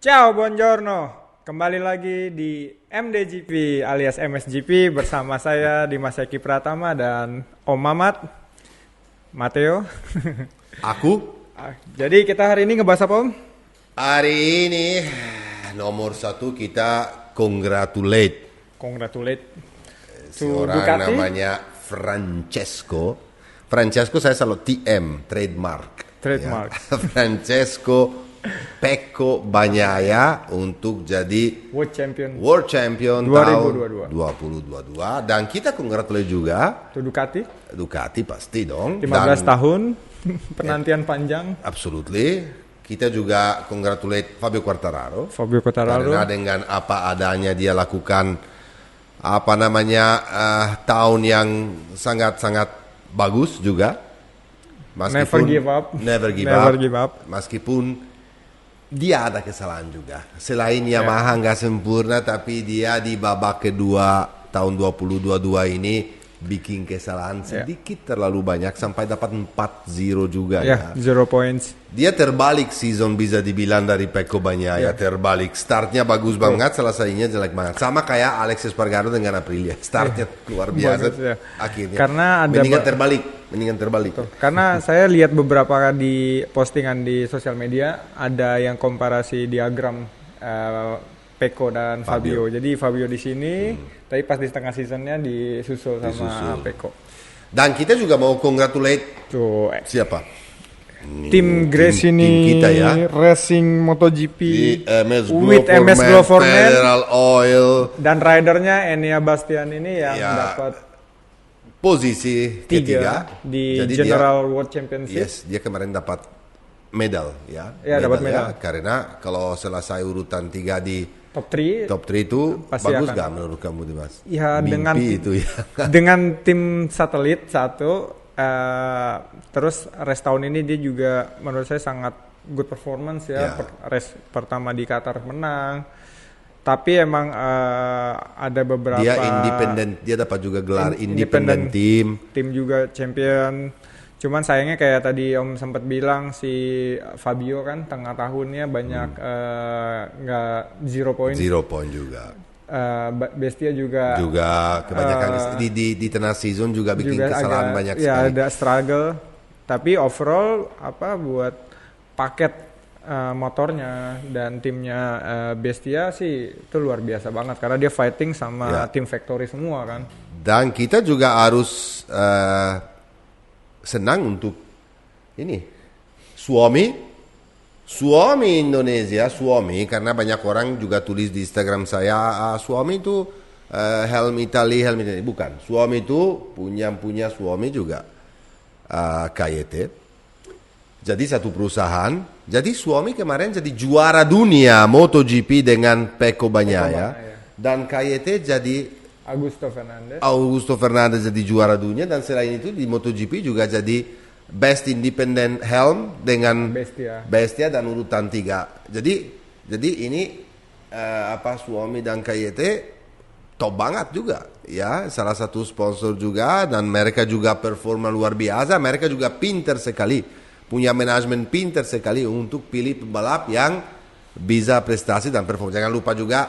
Ciao, buongiorno. Kembali lagi di MDGP alias MSGP bersama saya Dimas Eki Pratama dan Om Mamat, Mateo. Aku Jadi kita hari ini ngebahas apa, Om? hari ini nomor satu kita congratulate Congratulate to seorang Ducati. namanya Francesco. Francesco saya selalu TM trademark. Trademark. Ya. Francesco Pecco Bagnaia untuk jadi World Champion World Champion 2022. tahun 2022 dan kita congratulate juga to Ducati. Ducati pasti dong. 15 Dan tahun penantian panjang. absolutely. Kita juga congratulate Fabio Quartararo. Fabio Quartararo. Karena dengan apa adanya dia lakukan tahun yang sangat-sangat bagus juga. Never give up. Never give up. Meskipun dia ada kesalahan juga. Selain Yamaha nggak sempurna, tapi dia di babak kedua tahun 2022 ini bikin kesalahan sedikit terlalu banyak sampai dapat 4-0 juga ya. 0 points. Dia terbalik season bisa dibilang dari Pecco Bagnaia, terbalik. Startnya bagus banget, selesainya jelek banget. Sama kayak Alex Espargaro dengan Aprilia. Startnya luar biasa, Bagus, ya. akhirnya Karena ada mendingan terbalik. Karena saya lihat beberapa di postingan di sosial media ada yang komparasi diagram Pecco dan Fabio. Jadi Fabio di sini, tapi pas di setengah seasonnya disusul sama Pecco. Dan kita juga mau congratulate Tuh, siapa? tim Gresini tim kita ya. Racing MotoGP Di MS with MS Glow for Men Federal Oil dan ridernya Enia Bastian ini yang dapat posisi ketiga di Jadi General World Championship. Yes, dia kemarin dapat medal ya. Ya, dapat medal. Karena kalau selesai urutan 3 di Top 3 top 3 itu Pasti bagus akan. gak menurut kamu Dimas? ya Mimpi dengan itu ya. dengan tim satelit satu terus race tahun ini dia juga menurut saya sangat good performance ya. Race pertama di Qatar menang, tapi emang ada beberapa Dia independen, dia dapat juga gelar independent team. tim juga champion. Cuman sayangnya kayak tadi Om sempat bilang si Fabio kan tengah tahunnya banyak nggak 0 point. 0 point juga. Bestia juga Kebanyakan di tengah season juga bikin kesalahan banyak ya, sekali. ada struggle. Tapi overall buat paket motornya dan timnya Bestia sih itu luar biasa banget karena dia fighting sama tim factory semua kan. Dan kita juga harus senang untuk ini Suomi Indonesia, karena banyak orang juga tulis di Instagram saya, Suomi itu helm Italia, bukan. Suomi itu punya Suomi juga KYT. Jadi satu perusahaan. Jadi Suomi kemarin jadi juara dunia MotoGP dengan Pecco Bagnaia dan KYT jadi Augusto Fernandez jadi juara dunia, dan selain itu di MotoGP juga jadi Best Independent Helm dengan Bestia dan urutan 3. Jadi ini Suomi dan KYT top banget juga ya, salah satu sponsor juga, dan mereka juga performa luar biasa. Mereka juga pinter sekali, punya manajemen pinter sekali untuk pilih pembalap yang bisa prestasi dan performa. Jangan lupa juga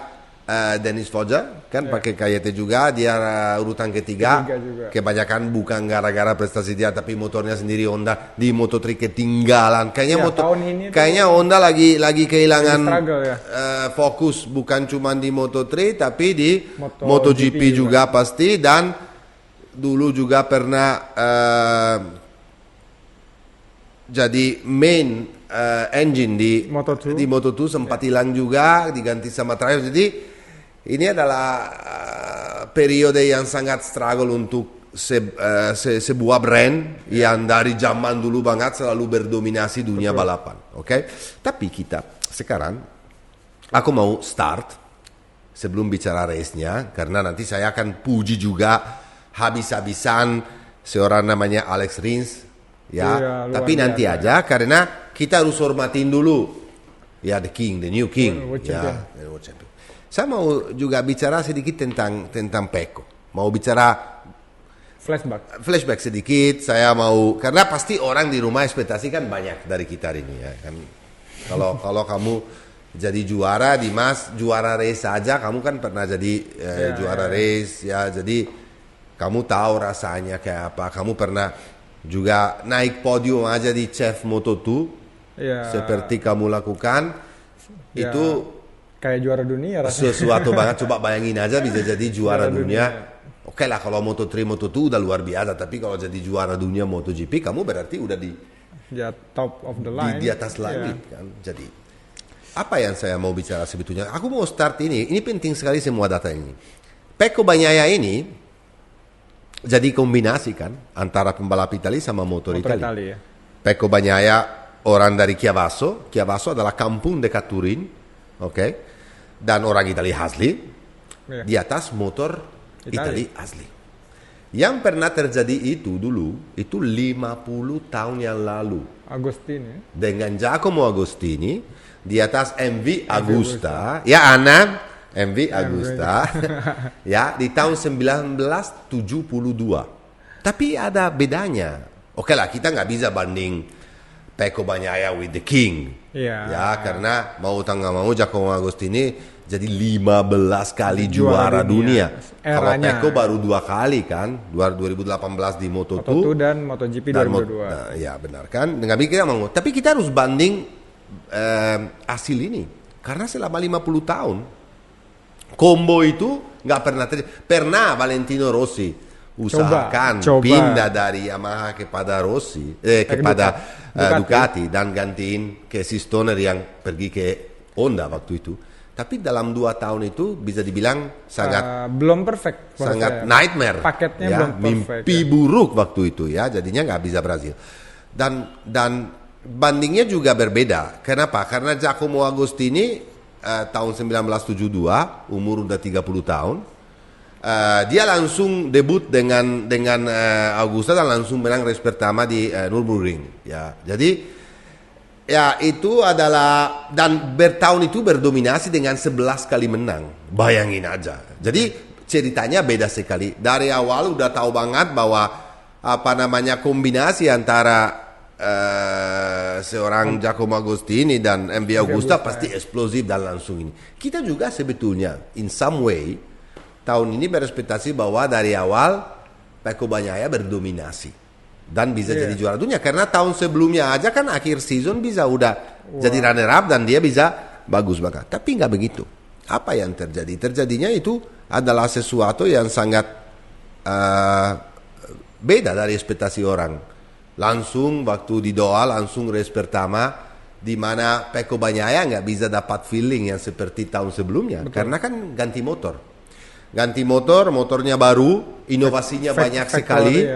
Dennis Foggia kan pakai KYT juga, dia urutan ketiga juga. Kebanyakan bukan gara-gara prestasi dia, tapi motornya sendiri Honda di Moto3 ketinggalan. Kayaknya Honda lagi kehilangan fokus, bukan cuma di Moto3 tapi di MotoGP juga pasti. Dan dulu juga pernah jadi main engine di Moto2 sempat hilang juga, diganti sama Triumph. Jadi ini adalah periode yang sangat struggle untuk sebuah brand yang dari zaman dulu banget selalu berdominasi dunia balapan. Oke? Tapi kita sekarang, aku mau start sebelum bicara race-nya, karena nanti saya akan puji juga habis-habisan seorang namanya Alex Rins. Ya, tapi nanti aja, karena kita harus hormatin dulu ya the new king, World Champion. Saya mau juga bicara sedikit tentang Pecco. Mau bicara flashback sedikit. Saya mau, karena pasti orang di rumah ekspektasi kan banyak dari kita ini ya kan. Kalau kamu jadi juara Dimas, juara race saja kamu kan pernah jadi juara race ya, jadi kamu tahu rasanya kayak apa. Kamu pernah juga naik podium aja di CEF Moto2 seperti kamu lakukan itu kayak juara dunia rasanya. Sesuatu banget. Coba bayangin aja bisa jadi juara dunia. Oke lah kalau Moto3, Moto2 udah luar biasa, tapi kalau jadi juara dunia MotoGP kamu berarti udah di top of the line, di atas langit kan. Jadi apa yang saya mau bicara sebetulnya? Aku mau start ini penting sekali semua data ini. Pecco Bagnaia ini jadi kombinasi kan antara pembalap Italia sama motor Italia. Pecco Bagnaia orang dari Chiavasso adalah kampung dekat Turin, oke? Dan orang Italia asli di atas motor Italia asli. Yang pernah terjadi itu dulu, itu 50 tahun yang lalu. Agostini. Dengan Giacomo Agostini di atas MV Agusta. Ya Ana, MV Agusta. Ya, di tahun 1972. Tapi ada bedanya. Oke lah, kita nggak bisa banding Pecco Bagnaia with the King. Ya, karena mau tak nggak mau Giacomo Agostini jadi 15 kali juara dunia. Kalau Pecco baru 2 kali kan, 2018 di Moto2 dan MotoGP 2022. Nah, ya benar kan? Nggak kita mau. Tapi kita harus banding hasil ini. Karena selama 50 tahun combo itu nggak pernah terjadi. Pernah Valentino Rossi usahakan pindah dari Yamaha kepada Rossi, kepada Ducati dan gantiin ke Stoner yang pergi ke Honda waktu itu. Tapi dalam 2 tahun itu bisa dibilang sangat belum perfect, sangat nightmare. Paketnya ya, belum perfect. Mimpi buruk waktu itu ya, jadinya nggak bisa berhasil. Dan bandingnya juga berbeda. Kenapa? Karena Giacomo Agostini tahun 1972 umur udah 30 tahun. Dia langsung debut dengan Agusta dan langsung menang race pertama di Nürburgring. Ya, jadi ya itu adalah dan bertahun itu berdominasi dengan 11 kali menang. Bayangin aja. Jadi ceritanya beda sekali. Dari awal udah tahu banget bahwa kombinasi antara seorang Giacomo Agostini dan MV Agusta pasti eksplosif dan langsung ini. Kita juga sebetulnya in some way tahun ini berespektasi bahwa dari awal Pecco Bagnaia berdominasi dan bisa jadi juara dunia karena tahun sebelumnya aja kan akhir season bisa udah jadi runner up dan dia bisa bagus banget. Tapi nggak begitu. Apa yang terjadi? Terjadinya itu adalah sesuatu yang sangat beda dari ekspektasi orang. Langsung waktu di Doha langsung race pertama di mana Pecco Bagnaia nggak bisa dapat feeling yang seperti tahun sebelumnya. Betul. Karena kan ganti motor, motornya baru, inovasinya banyak sekali.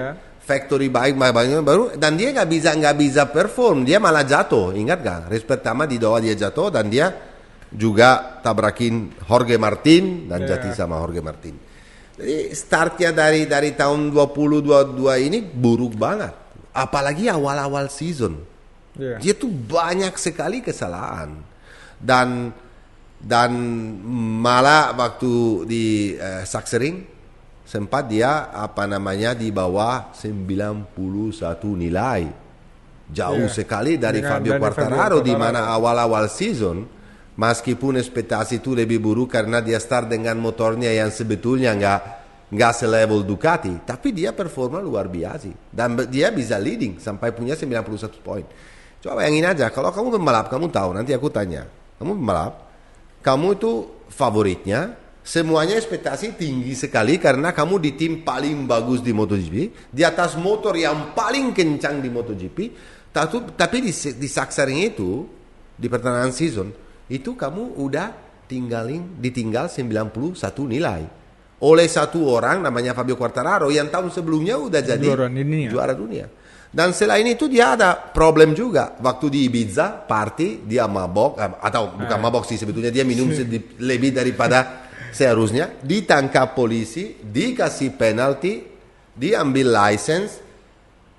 Factory banyak baru dan dia nggak bisa perform, dia malah jatuh. Ingat gak race pertama di Doha dia jatuh dan dia juga tabrakin Jorge Martin dan jatuh sama Jorge Martin. Jadi startnya dari tahun 2022 ini buruk banget, apalagi awal season. Dia tuh banyak sekali kesalahan dan malah waktu di Sachsenring sempat dia di bawah 91 nilai, jauh sekali dari Fabio Quartararo di mana awal season meskipun ekspektasi itu lebih buruk karena dia start dengan motornya yang sebetulnya nggak selevel Ducati, tapi dia performa luar biasa dan dia bisa leading sampai punya 91 poin. Coba bayangin aja kalau kamu pembalap, kamu tahu, nanti aku tanya, kamu pembalap, kamu itu favoritnya, semuanya ekspektasi tinggi sekali karena kamu di tim paling bagus di MotoGP, di atas motor yang paling kencang di MotoGP, tapi di Sachsenring itu, di pertengahan season, itu kamu udah ditinggal 91 nilai. Oleh satu orang namanya Fabio Quartararo yang tahun sebelumnya udah jadi juara dunia. Dan selain itu dia ada problem juga. Waktu di Ibiza, party, dia mabok, atau bukan mabok sih sebetulnya, dia minum lebih daripada seharusnya, ditangkap polisi, dikasih penalti, diambil license.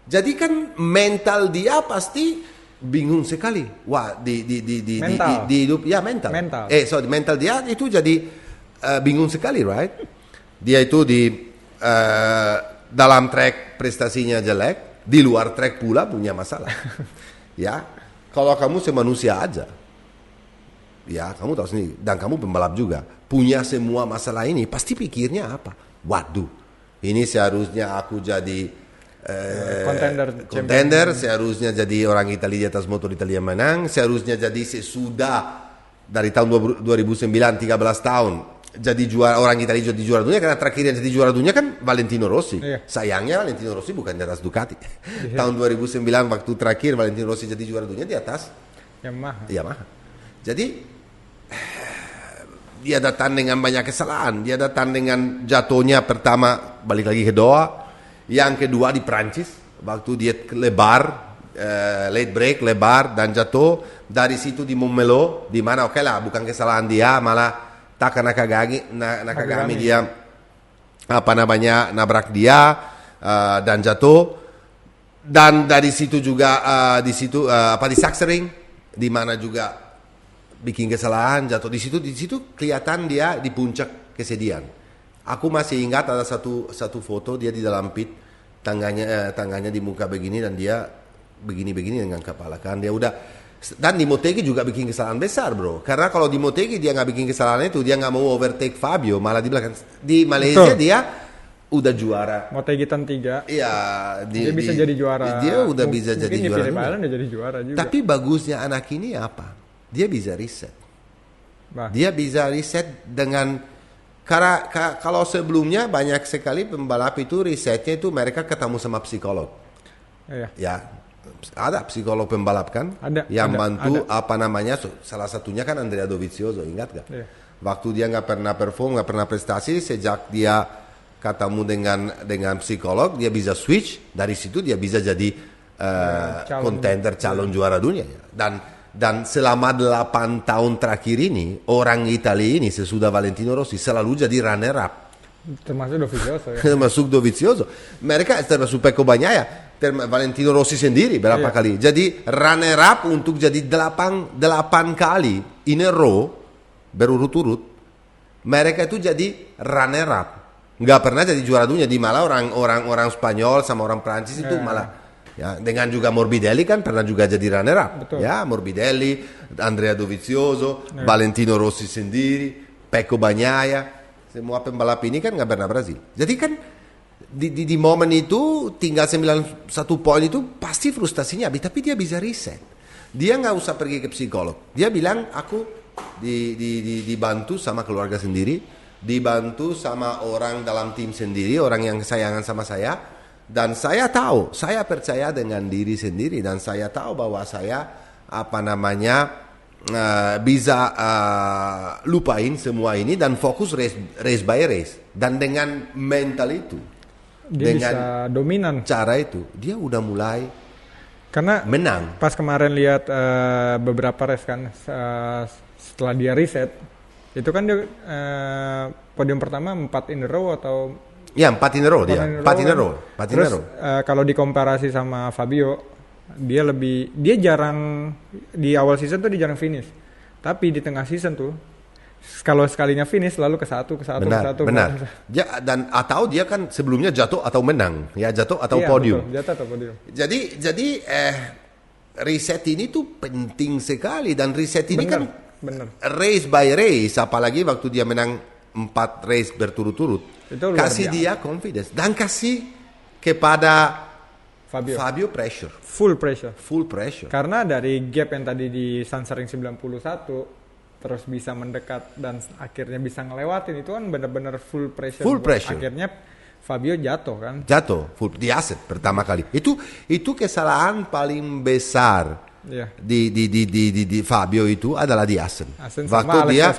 Jadi kan mental dia pasti bingung sekali. Wah, di hidup ya mental. Mental dia itu jadi bingung sekali, right? Dia itu dalam track prestasinya jelek, di luar track pula punya masalah. Ya, kalau kamu semanusia aja. ya kamu tahu sendiri, dan kamu pembalap juga, punya semua masalah ini, pasti pikirnya apa? Waduh, ini seharusnya aku jadi contender, seharusnya jadi orang Italia di atas motor Italia menang, seharusnya jadi sesudah dari tahun 2009, 13 tahun, jadi juara, orang Italia jadi juara dunia, karena terakhir yang jadi juara dunia kan Valentino Rossi. Sayangnya Valentino Rossi bukan di atas Ducati. Tahun 2009 waktu terakhir Valentino Rossi jadi juara dunia di atas Yamaha. Jadi dia datang dengan banyak kesalahan, dia datang dengan jatuhnya pertama balik lagi ke Doha, yang kedua di Prancis waktu dia lebar, late break lebar dan jatuh. Dari situ di Montmeló, di mana oke lah bukan kesalahan dia, malah Taka Nakagami dia nabrak dia dan jatuh. Dan dari situ juga di Sachsenring, di mana juga bikin kesalahan, jatuh. Di situ kelihatan dia di puncak kesedihan. Aku masih ingat ada satu foto dia di dalam pit, tangannya di muka begini, dan dia begini dengan kepala kan, dia udah. Dan di Motegi juga bikin kesalahan besar, bro, karena kalau di Motegi dia nggak bikin kesalahan itu, dia nggak mau overtake Fabio, malah di belakang. Di Malaysia dia udah juara Motegi Tan 3. Iya, dia bisa jadi juara. Dia udah bisa jadi juara. Udah jadi juara juga. Tapi bagusnya anak ini apa? Dia bisa reset. Dia bisa reset dengan, karena kalau sebelumnya banyak sekali pembalap itu resetnya itu mereka ketemu sama psikolog. Iya. Ya, ada psikolog pembalap kan? Yang bantu. Salah satunya kan Andrea Dovizioso, ingat gak? Iya. Waktu dia nggak pernah perform, nggak pernah prestasi, sejak dia ketemu dengan psikolog, dia bisa switch. Dari situ dia bisa jadi contender, calon juara dunia. Dan selama 8 tahun terakhir ini, orang Italia ini sesudah Valentino Rossi selalu jadi runner up. Termasuk Dovizioso. Mereka termasuk Pecco Bagnaia, Valentino Rossi sendiri berapa kali. Jadi runner up untuk jadi 8 kali in a row berurut-urut. Mereka itu jadi runner up. Nggak pernah jadi juara dunia. Di malah orang Spanyol sama orang Prancis itu malah. Ya, dengan juga Morbidelli kan pernah juga jadi runner up. Betul. Ya, Morbidelli, Andrea Dovizioso, Valentino Rossi sendiri, Pecco Bagnaia. Semua pembalap ini kan nggak pernah Brasil. Jadi kan di momen itu tinggal 91 poin itu pasti frustasinya habis, tapi dia bisa reset. Dia nggak usah pergi ke psikolog. Dia bilang aku dibantu sama keluarga sendiri, dibantu sama orang dalam tim sendiri, orang yang kesayangan sama saya. Dan saya tahu, saya percaya dengan diri sendiri, dan saya tahu bahwa saya bisa lupain semua ini dan fokus race by race. Dan dengan mental itu, dia dengan bisa dominan. Cara itu, dia udah mulai karena menang. Pas kemarin lihat beberapa race kan, setelah dia reset, itu kan dia podium pertama 4 in a row atau. Ya, 4 in a row dia. 4 in a row. Terus kalau dikomparasi sama Fabio, dia jarang di awal season tuh dia jarang finish. Tapi di tengah season tuh kalau sekalinya finish lalu ke satu. Benar. Dan atau dia kan sebelumnya jatuh atau menang, ya jatuh atau podium. Betul, jatuh atau podium. Jadi reset ini tuh penting sekali, dan reset ini bener. Race by race, apalagi waktu dia menang 4 race berturut-turut. Kasih dia confidence dan kasih kepada Fabio pressure. Full pressure. Karena dari gap yang tadi di Sachsenring 91 terus bisa mendekat dan akhirnya bisa ngelewatin, itu kan benar-benar full pressure. Akhirnya Fabio jatuh kan. Full di aset pertama kali. Itu kesalahan paling besar. Di Fabio itu adalah di Assen waktu dia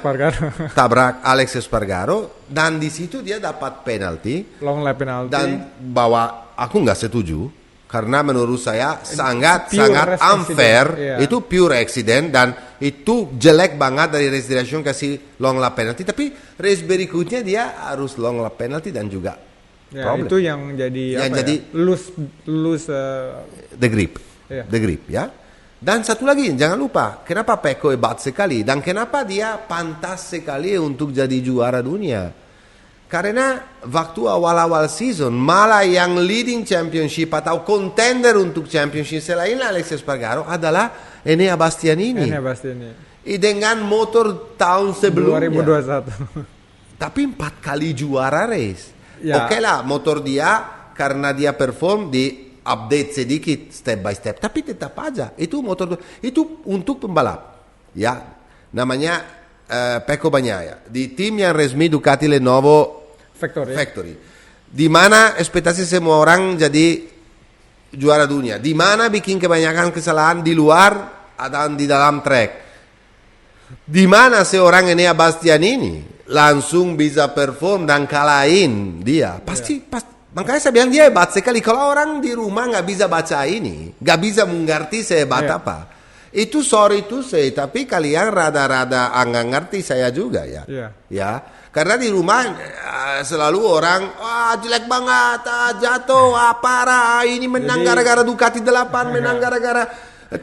tabrak Alex Espargaro, dan di situ dia dapat penalti, long lap penalti, dan bahwa aku nggak setuju karena menurut saya sangat unfair. Itu pure accident dan itu jelek banget dari race direction kasih long lap penalti, tapi race berikutnya dia harus long lap penalti dan juga problem. Itu yang jadi lose the grip ya. Dan satu lagi, jangan lupa, kenapa Pecco hebat sekali dan kenapa dia pantas sekali untuk jadi juara dunia. Karena waktu awal-awal season, malah yang leading championship atau contender untuk championship selain Alex Espargaro adalah Enea Bastianini. dengan motor tahun sebelumnya. 2021. Tapi 4 kali juara race. Ya. Oke lah, motor dia karena dia perform di update sedikit step by step, tapi tetap aja itu motor itu untuk pembalap. Ya, namanya Pecco Bagnaia di tim yang resmi Ducati Lenovo Factory. Di mana ekspektasi semua orang jadi juara dunia. Di mana bikin kebanyakan kesalahan di luar atau di dalam track. Di mana seorang Enea Bastianini langsung bisa perform dan kalahin dia. Pasti. Makanya saya bilang dia hebat sekali. Kalau orang di rumah nggak bisa baca ini, nggak bisa mengerti sehebat apa. Itu sorry to say, tapi kalian rada-rada nggak ngerti saya juga ya. Ya, karena di rumah selalu orang, jelek banget, jatuh, parah, ini menang gara-gara Ducati 8, menang gara-gara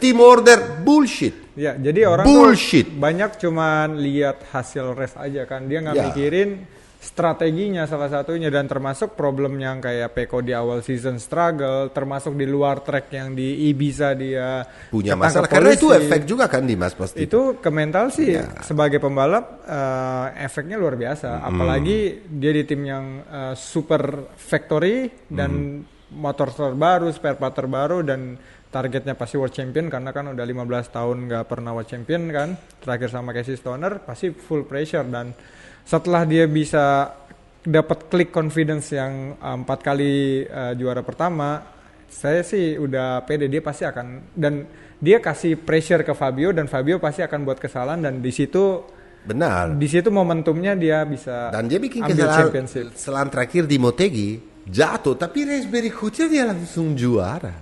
team order, bullshit. Ya, jadi orang bullshit. Tuh banyak cuman lihat hasil race aja kan, dia nggak mikirin strateginya salah satunya, dan termasuk problem yang kayak Pecco di awal season struggle, termasuk di luar track yang di Ibiza dia punya masalah karena itu efek juga kan Dimas pasti. Itu ke mental sih sebagai pembalap efeknya luar biasa, apalagi dia di tim yang super factory dan motor terbaru, spare part terbaru, dan targetnya pasti world champion karena kan udah 15 tahun nggak pernah world champion kan, terakhir sama Casey Stoner, pasti full pressure. Dan setelah dia bisa dapat klik confidence yang 4 kali juara pertama, saya sih udah pede dia pasti akan, dan dia kasih pressure ke Fabio dan Fabio pasti akan buat kesalahan, dan di situ benar. Di situ momentumnya dia bisa dan dia bikin ambil championship. Kesalahan terakhir di Motegi jatuh, tapi race berikutnya dia langsung juara.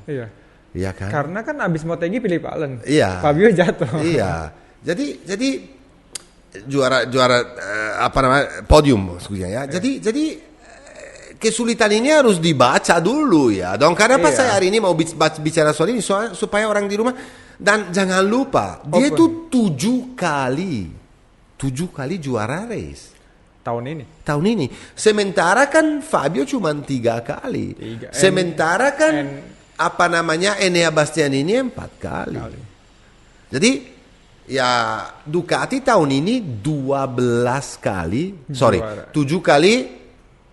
Iya kan? Karena kan abis Motegi Phillip Allen. Iya. Fabio jatuh. Iya. Jadi juara apa namanya podium maksudnya ya. Jadi kesulitan ini harus dibaca dulu ya. Dong kenapa saya hari ini mau bicara soal ini supaya orang di rumah, dan jangan lupa dia itu 7 kali juara race tahun ini. Sementara kan Fabio cuma 3 kali. Sementara kan apa namanya Enea Bastianini 4 kali. Jadi ya Ducati tahun ini 12 kali, 7 kali,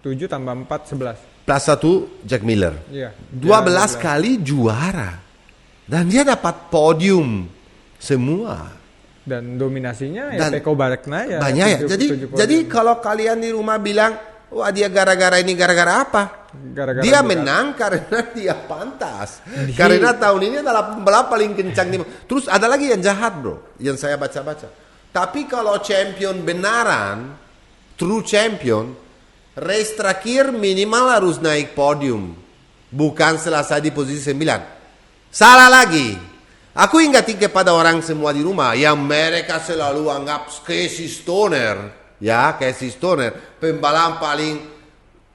7 tambah 4 11 plus 1 Jack Miller. 12 kali juara, dan dia dapat podium semua, dan dominasinya ya Pecco Bagnaia banyak ya. Jadi kalau kalian di rumah bilang wah dia gara-gara ini, gara-gara apa? Dia menang karena dia pantas. Karena tahun ini adalah pembalap paling kencang. Terus ada lagi yang jahat bro, yang saya baca-baca. Tapi kalau champion benaran, true champion, race terakhir minimal harus naik podium, bukan selesai di posisi 9. Salah lagi. Aku ingatkan kepada orang semua di rumah yang mereka selalu anggap Casey Stoner, pembalap paling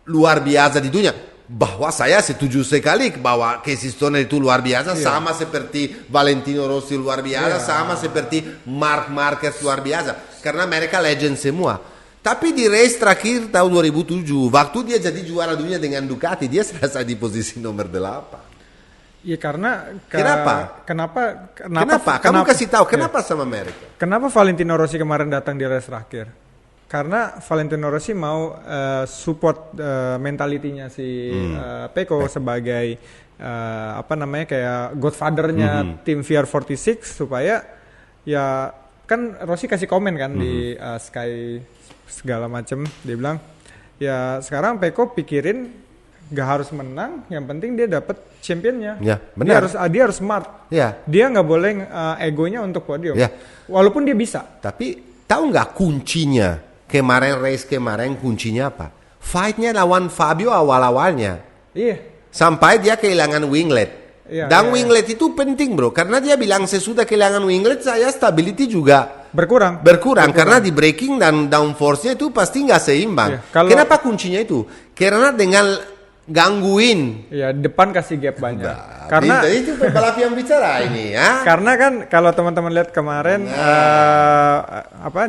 luar biasa di dunia. Bahwa saya setuju sekali bahwa Casey Stoner itu luar biasa, sama seperti Valentino Rossi luar biasa, sama seperti Marc Marquez luar biasa, karena mereka legend semua. Tapi di race terakhir tahun 2007, waktu dia jadi juara dunia dengan Ducati, dia selesai di posisi nomor 8. Iya karena Kenapa? Kamu kasih tahu kenapa sama mereka? Kenapa Valentino Rossi kemarin datang di race terakhir? Karena Valentino Rossi mau support mentalitinya si Pecco sebagai kayak godfather-nya tim VR46, supaya ya kan Rossi kasih komen kan di Sky segala macem, dia bilang ya sekarang Pecco pikirin gak harus menang, yang penting dia dapat championnya. Ya, benar. Dia harus smart. Ya. Dia nggak boleh egonya untuk podium. Ya. Walaupun dia bisa. Tapi tahu nggak kuncinya? Race kemarin kuncinya apa? Fightnya lawan Fabio awal-awalnya. Iya. Sampai dia kehilangan winglet. Dan winglet itu penting bro, karena dia bilang sesudah kehilangan winglet saya stability juga berkurang karena di braking dan downforce-nya itu pasti nggak seimbang. Kenapa kuncinya itu? Karena dengan gangguin. Ya depan kasih gap banyak. Karena itu pembalap yang bicara ini ya. Karena kan kalau teman-teman lihat kemarin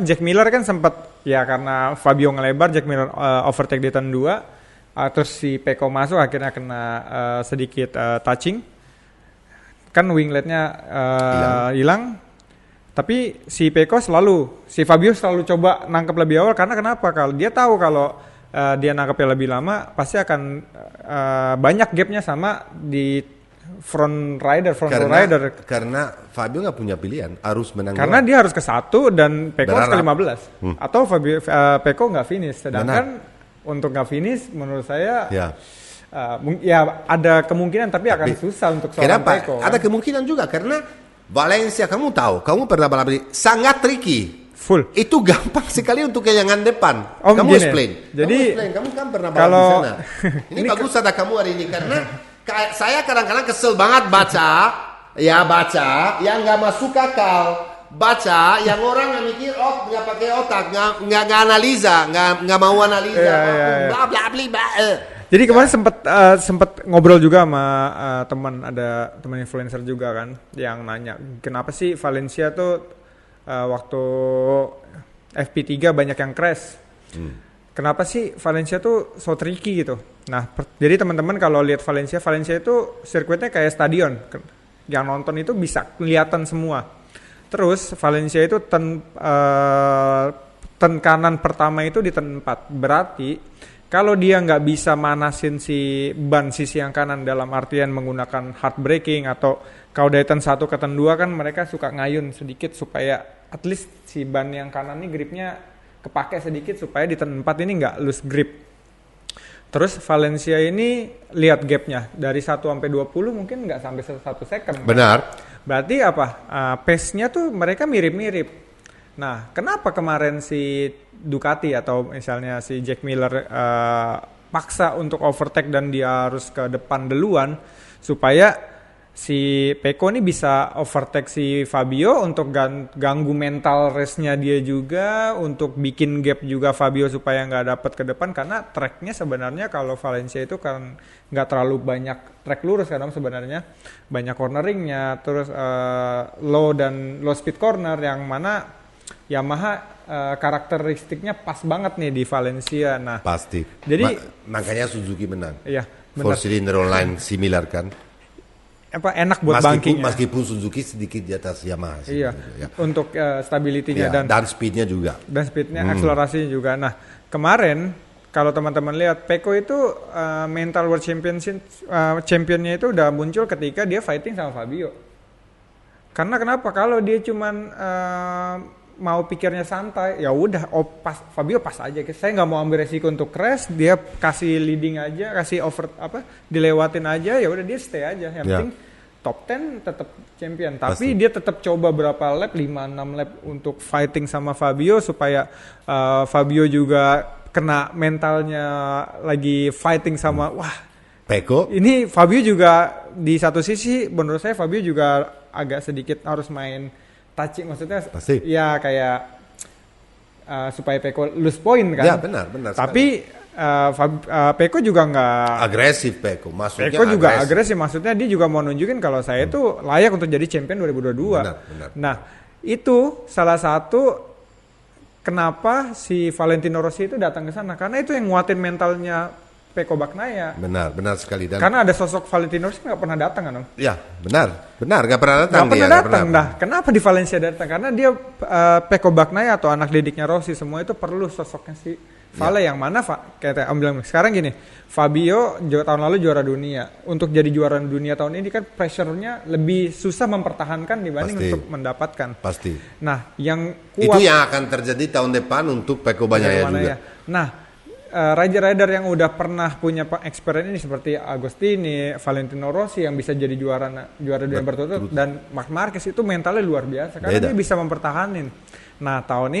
Jack Miller kan sempat karena Fabio ngelebar, Jack Miller overtake di turn 2, terus si Pecco masuk akhirnya kena sedikit touching. Kan wingletnya hilang. Tapi si Fabio selalu coba nangkep lebih awal karena kenapa? Kalau dia tahu kalau dia nangkepnya lebih lama pasti akan banyak gapnya sama di front rider. Karena Fabio nggak punya pilihan, harus menang. Karena dia harus ke 1 dan Pecco harus ke 15. Atau Pecco nggak finish. Sedangkan untuk nggak finish menurut saya ya ada kemungkinan tapi akan susah untuk seorang Pecco. Ada kemungkinan juga karena Valencia kamu pernah balap sangat tricky. Full. Itu gampang sekali untuk keyangan depan. Kamu explain. Jadi kamu kan pernah balap di sana. Ini bagus ada kamu hari ini karena saya kadang-kadang kesel banget baca yang nggak masuk akal, baca yang orang nggak mikir, nggak pakai otak, nggak analisa, nggak mau analisa, bla bla bla. Jadi kemarin sempat ngobrol juga sama ada teman influencer juga kan yang nanya kenapa sih Valencia tuh waktu FP3 banyak yang crash. Kenapa sih Valencia tuh so tricky gitu? Nah, jadi teman-teman kalau lihat Valencia itu sirkuitnya kayak stadion. Yang nonton itu bisa kelihatan semua. Terus Valencia itu turn kanan pertama itu di turn 4. Berarti kalau dia nggak bisa manasin si ban sisi yang kanan dalam artian menggunakan hard braking atau kalau dari turn 1 ke turn 2 kan mereka suka ngayun sedikit supaya at least si ban yang kanan ini gripnya kepake sedikit supaya di turn 4 ini nggak loose grip. Terus Valencia ini lihat gapnya dari 1 sampai 20 mungkin nggak sampai 1 second. Benar. Berarti apa? Pace-nya tuh mereka mirip-mirip. Nah, kenapa kemarin si Ducati atau misalnya si Jack Miller paksa untuk overtake dan dia harus ke depan duluan supaya si Pecco ini bisa overtake si Fabio untuk ganggu mental race-nya dia juga, untuk bikin gap juga Fabio supaya nggak dapat ke depan karena tracknya sebenarnya kalau Valencia itu kan nggak terlalu banyak track lurus kadang sebenarnya banyak corneringnya, terus low speed corner yang mana Yamaha karakteristiknya pas banget nih di Valencia. Nah, pasti. Jadi makanya Suzuki menang. Iya, benar. 4-cylinder online similar kan. Enak buat bankingnya. Meskipun Suzuki sedikit di atas Yamaha. Iya. Untuk stability-nya dan speed-nya juga. Dan speed-nya, akselerasinya juga. Nah, kemarin kalau teman-teman lihat Pecco itu mental world championnya itu udah muncul ketika dia fighting sama Fabio. Karena kenapa? Kalau dia cuman mau pikirnya santai, ya udah Fabio pas aja. Saya nggak mau ambil resiko untuk crash, dia kasih leading aja, kasih dilewatin aja, ya udah dia stay aja. Yang penting top 10 tetap champion. Tapi dia tetap coba berapa lap, 5-6 lap untuk fighting sama Fabio supaya Fabio juga kena mentalnya lagi fighting sama Pecco. Ini Fabio juga di satu sisi menurut saya Fabio juga agak sedikit harus main touching, maksudnya ya kayak supaya Pecco lose point kan. Ya benar. Tapi Pecco juga nggak agresif. Pecco juga agresif, maksudnya dia juga mau nunjukin kalau saya itu layak untuk jadi champion 2022. Benar. Nah itu salah satu kenapa si Valentino Rossi itu datang ke sana, karena itu yang nguatin mentalnya Pecco Bagnaia. Benar sekali. Dan karena ada sosok Valentino Rossi nggak pernah datang kan, Om? Ya, benar, nggak pernah datang. Nah, kenapa di Valencia datang? Karena dia Pecco Bagnaia atau anak didiknya Rossi semua itu perlu sosoknya si Vale yang mana kayak Om bilang sekarang gini, Fabio tahun lalu juara dunia. Untuk jadi juara dunia tahun ini kan pressure-nya lebih susah mempertahankan dibanding untuk mendapatkan. Pasti. Nah, yang kuat itu yang akan terjadi tahun depan untuk Pecco Bagnaia juga. Nah, rider-rider yang udah pernah punya experience ini seperti Agostini, Valentino Rossi yang bisa jadi juara dunia berturut-turut dan Marc Marquez itu mentalnya luar biasa karena dia bisa mempertahanin. Nah, tahun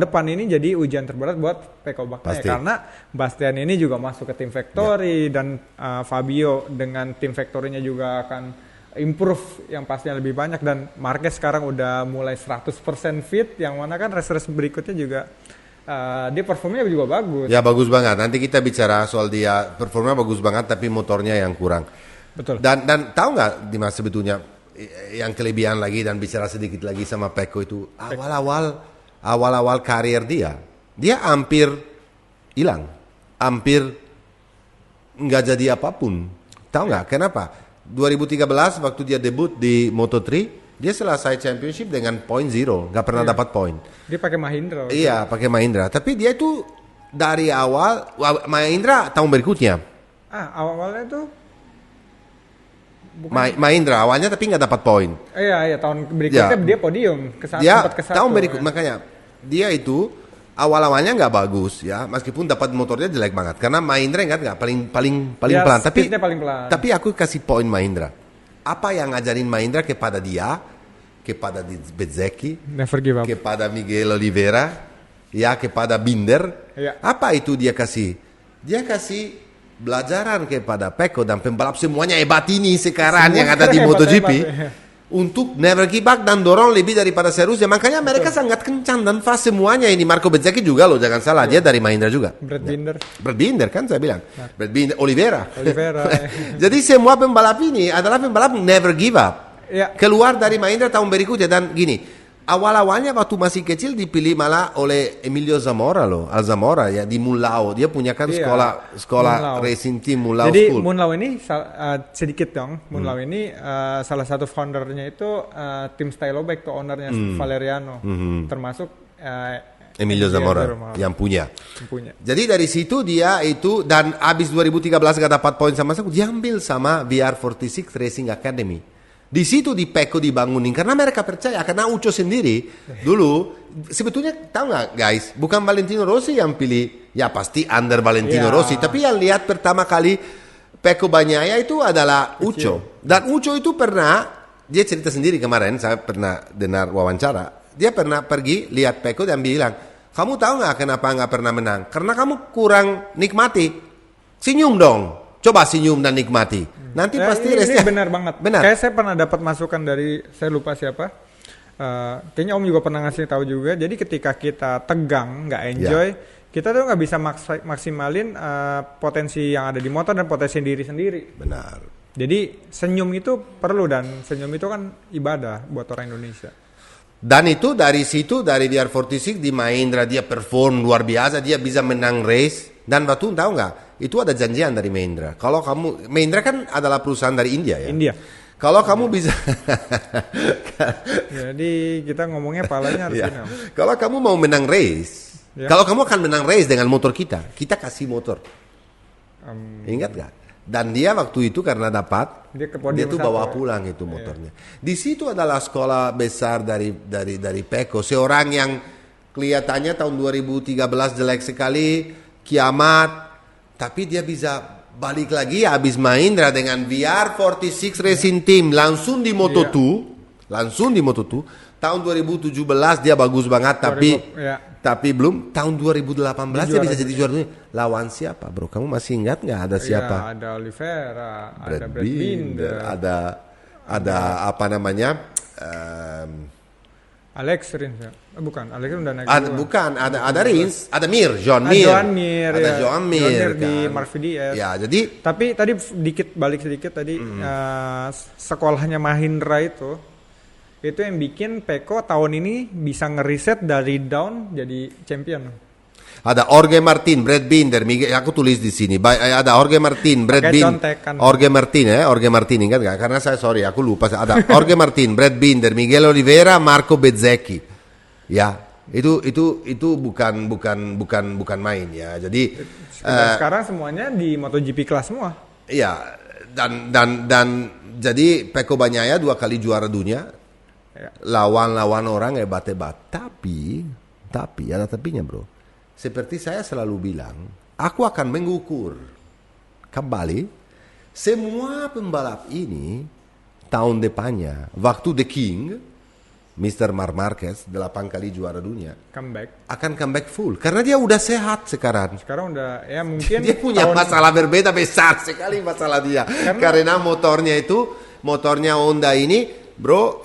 depan ini jadi ujian terberat buat Pecco Bagnaia karena Bastian ini juga masuk ke tim factory dan Fabio dengan tim factory-nya juga akan improve yang pastinya lebih banyak dan Marquez sekarang udah mulai 100% fit yang mana kan race berikutnya juga dia performnya juga bagus. Ya bagus banget. Nanti kita bicara soal dia performnya bagus banget, tapi motornya yang kurang. Betul. Dan tahu nggak Dimas sebetulnya yang kelebihan lagi dan bicara sedikit lagi sama Pecco itu awal-awal karir dia hampir hilang, hampir nggak jadi apapun. Tahu nggak kenapa? 2013 waktu dia debut di Moto3 Dia selesai championship dengan point zero, nggak pernah dapat poin. Dia pakai Mahindra. Iya, pakai Mahindra. Tapi dia itu dari awal Mahindra tahun berikutnya. Awalnya tuh Mahindra awalnya tapi nggak dapat poin. Iya, tahun berikutnya dia podium. Dia tahun berikut makanya dia itu awal-awalnya nggak bagus ya, meskipun dapat motornya jelek banget karena Mahindra nggak paling pelan. Paling pelan. Tapi aku kasih poin Mahindra. Apa yang ngajarin Mahindra kepada dia, kepada Bezzecchi, never give up, kepada Miguel Oliveira, ya kepada Binder. Ya. Apa itu dia kasih? Dia kasih pelajaran kepada Pecco dan pembalap semuanya hebat ini sekarang yang ada di MotoGP untuk never give up dan dorong lebih daripada seharusnya. Makanya mereka sangat kencang dan fast semuanya ini. Marco Bezzecchi juga loh, jangan salah, dia dari Mahindra juga. Brad Binder kan saya bilang. Brad Binder, Oliveira. Ya. Jadi semua pembalap ini adalah pembalap never give up. Ya. Keluar dari Mahindra tahun berikutnya dan gini. Awal-awalnya waktu masih kecil dipilih malah oleh Emilio Zamora loh, Alzamora ya di Mulao. Dia punya kan sekolah racing team Mulao Jadi, School. Mulao ini sedikit dong. Mulao ini salah satu foundernya itu tim Stylobike tuh ownernya Valeriano. Termasuk Emilio Zamora yang punya. Jadi dari situ dia itu dan abis 2013 gak dapat poin sama sekali, dia ambil sama VR46 Racing Academy. Di situ di Pecco dibangunin karena mereka percaya, karena Uco sendiri dulu sebetulnya tahu nggak guys, bukan Valentino Rossi yang pilih, ya pasti under Valentino Rossi, tapi yang lihat pertama kali Pecco Bagnaia itu adalah Uco. Dan Uco itu pernah, dia cerita sendiri kemarin, saya pernah dengar wawancara, dia pernah pergi lihat Pecco dan bilang, kamu tahu nggak kenapa nggak pernah menang? Karena kamu kurang nikmati. Senyum dong, coba senyum dan nikmati. Nanti pasti ini benar banget. Benar. Kayak saya pernah dapat masukan dari, saya lupa siapa. Kayaknya Om juga pernah ngasih tahu juga. Jadi ketika kita tegang, nggak enjoy, kita tuh nggak bisa maksimalin potensi yang ada di motor dan potensi diri sendiri. Benar. Jadi senyum itu perlu, dan senyum itu kan ibadah buat orang Indonesia. Dan itu dari situ, dari VR46 di Mahindra dia perform luar biasa, dia bisa menang race. Dan Batu tahu nggak? Itu ada janjian dari Mahindra. Kalau kamu, Mahindra kan adalah perusahaan dari India ya. India. Kalau kamu bisa, jadi kita ngomongnya palanya harus ini. Kalau kamu mau menang race, kalau kamu akan menang race dengan motor kita kasih motor. Ingat nggak? Dan dia waktu itu karena dapat, dia tuh bawa pulang itu motornya. Di situ adalah sekolah besar dari Pecco. Seorang yang kelihatannya tahun 2013 jelek sekali, kiamat, tapi dia bisa balik lagi habis Mahindra dengan VR46 Racing Team langsung di Moto2, tahun 2017 dia bagus banget, tapi belum tahun 2018 dia bisa jadi juara dunia. Lawan siapa bro? Kamu masih ingat nggak ada siapa? Ada Oliveira, ada Brad Binder, ada apa namanya? Alex Rins ya? Bukan, Alex udah naik. Ada Rins, ada Joan Mir, ada Joan Mir di kan. Mark VDS. Ya, jadi tapi tadi balik sedikit tadi sekolahnya Mahindra itu yang bikin Pecco tahun ini bisa ngeriset dari down jadi champion. Ada Jorge Martin, Brad Binder, Miguel, aku tulis di sini. Ada Jorge Martin, Brad Binder, Jorge Martin, ingat nggak? Karena aku lupa. Ada Jorge Martin, Brad Binder, Miguel Oliveira, Marco Bezzecchi. Ya, itu bukan main ya. Jadi sekarang semuanya di MotoGP kelas semua. Iya, dan jadi Pecco Bagnaia 2 kali juara dunia. Lawan orang hebat-hebat. Tapi ada tapinya bro. Seperti saya selalu bilang, aku akan mengukur kembali semua pembalap ini tahun depannya. Waktu The King, Mr. Marc Marquez, 8 kali juara dunia, akan comeback full. Karena dia udah sehat sekarang. Sekarang udah, ya mungkin dia punya masalah berbeda, besar sekali masalah dia. Karena motornya Honda ini, bro,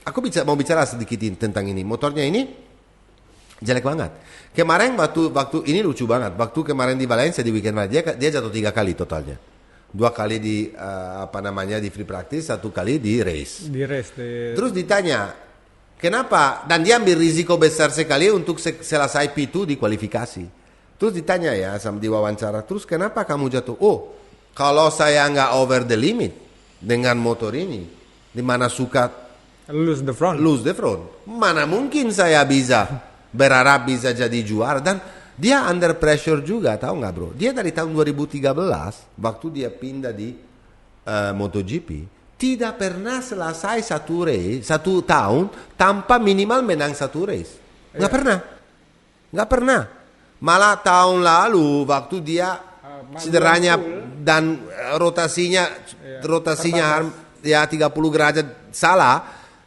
aku mau bicara sedikit tentang ini. Motornya ini jelek banget. Kemarin waktu ini lucu banget. Waktu kemarin di Valencia di weekend dia jatuh 3 kali totalnya. 2 kali di di free practice, 1 kali di race. Terus ditanya, kenapa? Dan dia ambil risiko besar sekali untuk selesai P2 di kualifikasi. Terus ditanya ya sama di wawancara, terus kenapa kamu jatuh? Oh, kalau saya nggak over the limit dengan motor ini, di mana suka Lose the front. Lose the front. Mana mungkin saya bisa berharap bisa jadi juara. Dan dia under pressure juga, tahu nggak bro? Dia dari tahun 2013 waktu dia pindah di MotoGP tidak pernah selesai satu tahun tanpa minimal menang satu race. Nggak pernah. Malah tahun lalu waktu dia cederanya dan rotasinya ya 30 derajat salah,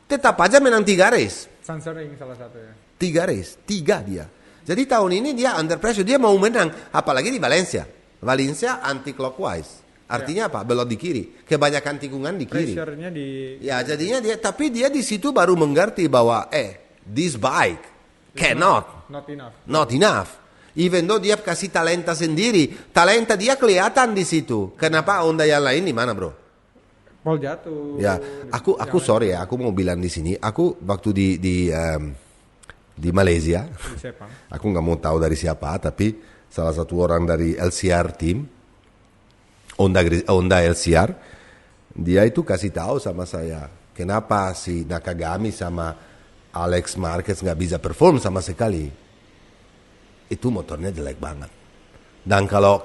tetap aja menang 3 race. Sansering salah satu ya. 3 race, 3 dia. Jadi tahun ini dia under pressure, dia mau menang, apalagi di Valencia. Valencia anti clockwise. Artinya apa? Belok di kiri. Kebanyakan tikungan di kiri. Pressure-nya di Ya, jadinya tapi dia di situ baru mengerti bahwa this bike cannot not enough. Even though dia kasih talenta sendiri, talenta dia kelihatan di situ. Kenapa Honda yang lain di mana, bro? Paul jatuh. Ya, aku sorry ya, aku mau bilang di sini, aku waktu di Malaysia, aku nggak mau tahu dari siapa, tapi salah satu orang dari LCR team, Honda LCR, dia itu kasih tahu sama saya, kenapa si Nakagami sama Alex Marquez nggak bisa perform sama sekali. Itu motornya jelek banget. Dan kalau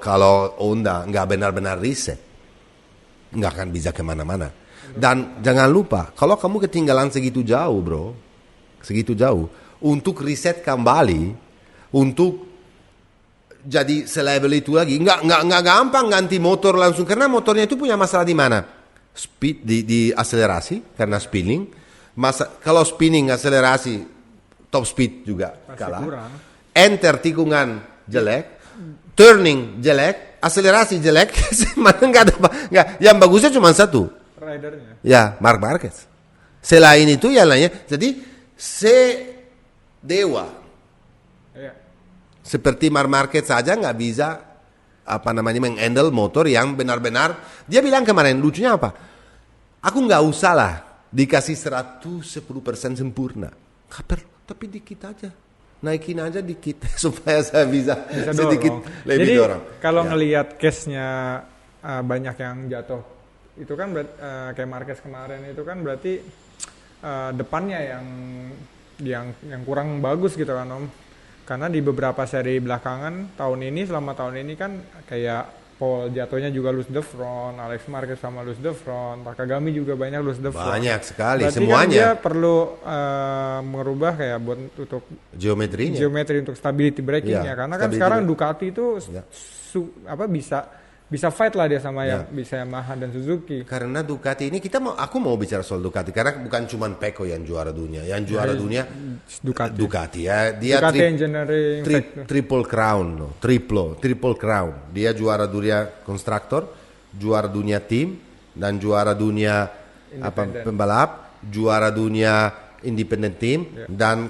Honda nggak benar-benar riset, nggak akan bisa kemana-mana. Dan jangan lupa, kalau kamu ketinggalan segitu jauh, bro, segitu jauh, untuk riset kembali, untuk jadi selevel itu lagi, nggak gampang ganti motor langsung, karena motornya itu punya masalah di mana? Speed di akselerasi karena spinning. Kalau spinning akselerasi top speed juga kalah. Kurang. Enter tikungan jelek, turning jelek, akselerasi jelek, mana nggak. Yang bagusnya cuma satu. Ridernya. Ya, Marc Marquez. Selain itu yang lainnya, jadi dewa. Iya. Seperti Marc Marquez saja nggak bisa menghandle motor yang benar-benar. Dia bilang kemarin, lucunya apa? Aku nggak usah lah dikasih 110% sempurna. Tapi dikit aja. Naikin aja dikit supaya saya bisa sedikit lebih dorong. Jadi kalau ngelihat case-nya banyak yang jatuh, itu kan kayak Marquez kemarin itu kan berarti depannya yang kurang bagus gitu kan Om. Karena di beberapa seri belakangan selama tahun ini kan kayak Paul jatuhnya juga lose the front, Alex Marquez sama lose the front, Nakagami juga banyak lose the front. Banyak sekali. Berarti semuanya. Kan dia perlu merubah kayak buat untuk geometri untuk stability braking-nya. Karena kan sekarang Ducati itu bisa fight lah dia sama bisa Yamaha dan Suzuki. Karena Ducati ini aku mau bicara soal Ducati karena bukan cuma Pecco yang juara dunia, dunia Ducati ya. Dia Ducati Engineering triple crown. Dia juara dunia konstruktor, juara dunia tim dan juara dunia pembalap, juara dunia independent team dan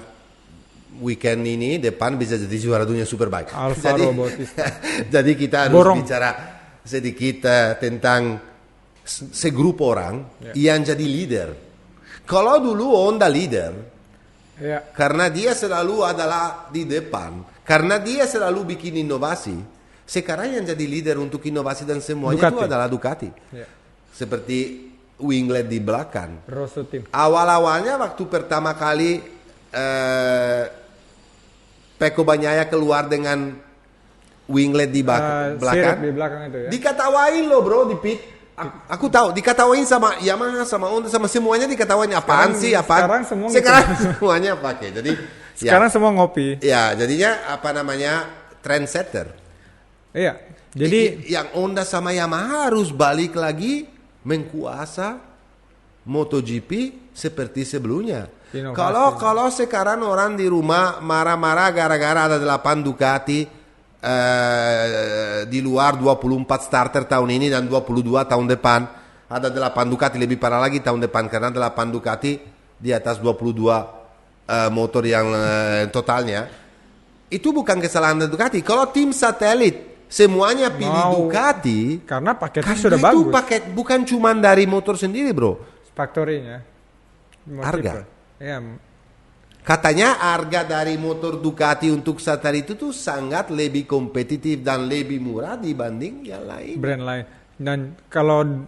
weekend ini depan bisa jadi juara dunia Superbike. Alvaro Bautista. Jadi kita harus bicara sedikit tentang segrup orang yang jadi leader. Kalau dulu Honda leader, karena dia selalu adalah di depan, karena dia selalu bikin inovasi. Sekarang yang jadi leader untuk inovasi dan semuanya itu adalah Ducati. Seperti winglet di belakang. Awal-awalnya waktu pertama kali Pecco Bagnaia keluar dengan winglet di belakang itu ya. Dikatawain loh bro di pit. Aku tahu dikatawain sama Yamaha, sama Honda, sama semuanya dikatawain apaan sih. Sekarang semuanya pakai. Jadi sekarang semua ngopi. Ya, jadinya trendsetter. Iya. Jadi yang Honda sama Yamaha harus balik lagi mengkuasa MotoGP seperti sebelumnya. Kalau sekarang orang di rumah marah-marah gara-gara ada 8 Ducati di luar 24 starter tahun ini dan 22 tahun depan, ada 8 Ducati, lebih parah lagi tahun depan karena 8 Ducati di atas 22 motor yang totalnya. Itu bukan kesalahan Ducati. Kalau tim satelit semuanya pilih Ducati karena paketnya sudah bagus. Itu paket bukan cuma dari motor sendiri bro, faktorinya harga. Ya. Katanya harga dari motor Ducati untuk satelit itu sangat lebih kompetitif dan lebih murah dibanding yang lain. Brand lain. Dan kalau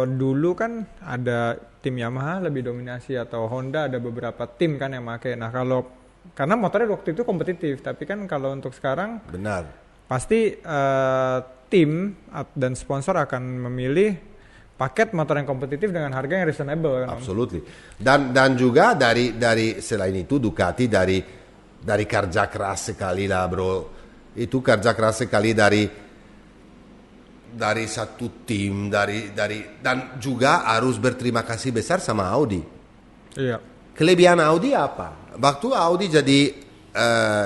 dulu kan ada tim Yamaha lebih dominasi atau Honda ada beberapa tim kan yang pakai. Nah karena motornya waktu itu kompetitif, tapi kan kalau untuk sekarang Benar. pasti tim dan sponsor akan memilih paket motor yang kompetitif dengan harga yang reasonable kan. Absolutely. Dan juga dari selain itu Ducati dari kerja keras sekali lah bro. Itu kerja keras sekali dari satu tim dan juga harus berterima kasih besar sama Audi. Iya. Kelebihan Audi apa? Waktu Audi jadi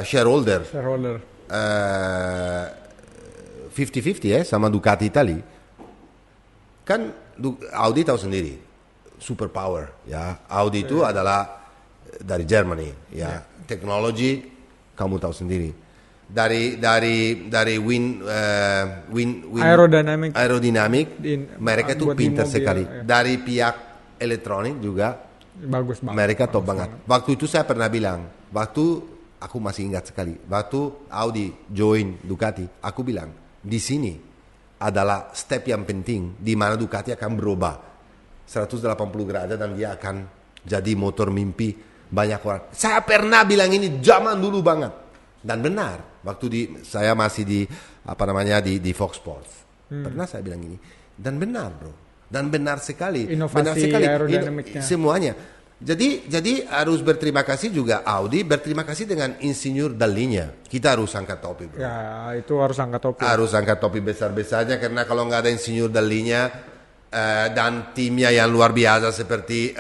shareholder 50-50 ya sama Ducati Italia. Kan Audi tahu sendiri, super power ya. Audi itu adalah dari Germany ya. Teknologi kamu tahu sendiri. Dari wind aerodynamic mereka itu pintar sekali. Ya. Dari pihak elektronik juga bagus banget. Mereka top banget. Waktu itu saya pernah bilang, waktu aku masih ingat sekali, waktu Audi join Ducati, aku bilang di sini adalah step yang penting di mana Ducati akan berubah 180 derajat dan dia akan jadi motor mimpi banyak orang. Saya pernah bilang ini zaman dulu banget dan benar. Waktu saya masih di Fox Sports, pernah saya bilang ini dan benar bro, dan benar sekali. Inovasi aerodinamiknya. Semuanya. Jadi harus berterima kasih juga Audi, berterima kasih dengan insinyur dalinya. Kita harus angkat topi bro. Ya itu harus angkat topi. Harus angkat topi besar-besarnya karena kalau nggak ada insinyur dalinya dan timnya yang luar biasa seperti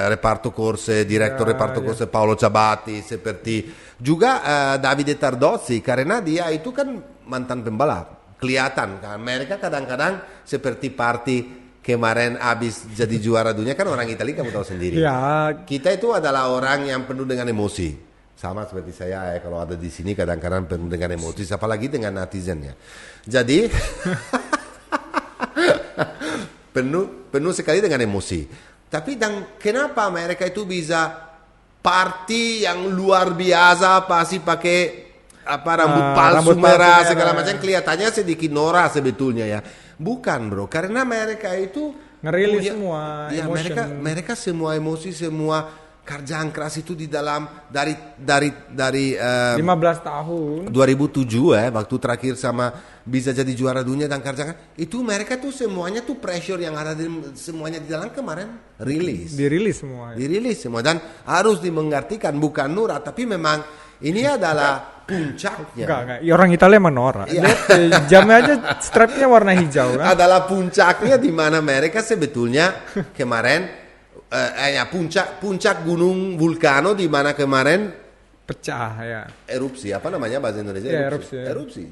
reparto corse, direktur reparto corse Paolo Ciabatti, seperti juga Davide Tardozzi karena dia itu kan mantan pembalap. Kelihatan kan mereka kadang-kadang seperti party kemarin habis jadi juara dunia kan orang Italia kamu tahu sendiri. Ya. Kita itu adalah orang yang penuh dengan emosi. Sama seperti saya kalau ada di sini kadang-kadang penuh dengan emosi apalagi dengan netizen ya. Jadi penuh sekali dengan emosi. Tapi kenapa mereka itu bisa party yang luar biasa pasti pakai rambut palsu merah segala macam kelihatannya sedikit norak sebetulnya ya. Bukan bro, karena mereka itu ngerilis semua ya, mereka semua emosi, semua kerjaan keras itu di dalam dari 15 tahun 2007 waktu terakhir sama bisa jadi juara dunia dan kerjaan itu mereka tuh semuanya tuh pressure yang ada semuanya di dalam kemarin dirilis semua dan harus dimengertikan bukan Nura tapi memang ini adalah puncaknya. Enggak. Orang Italia menora. Ya. Jamnya aja strapnya warna hijau kan. Adalah puncaknya di mana mereka sebetulnya kemarin puncak gunung vulkano di mana kemarin pecah ya. Erupsi apa namanya bahasa Indonesia? Ya, erupsi.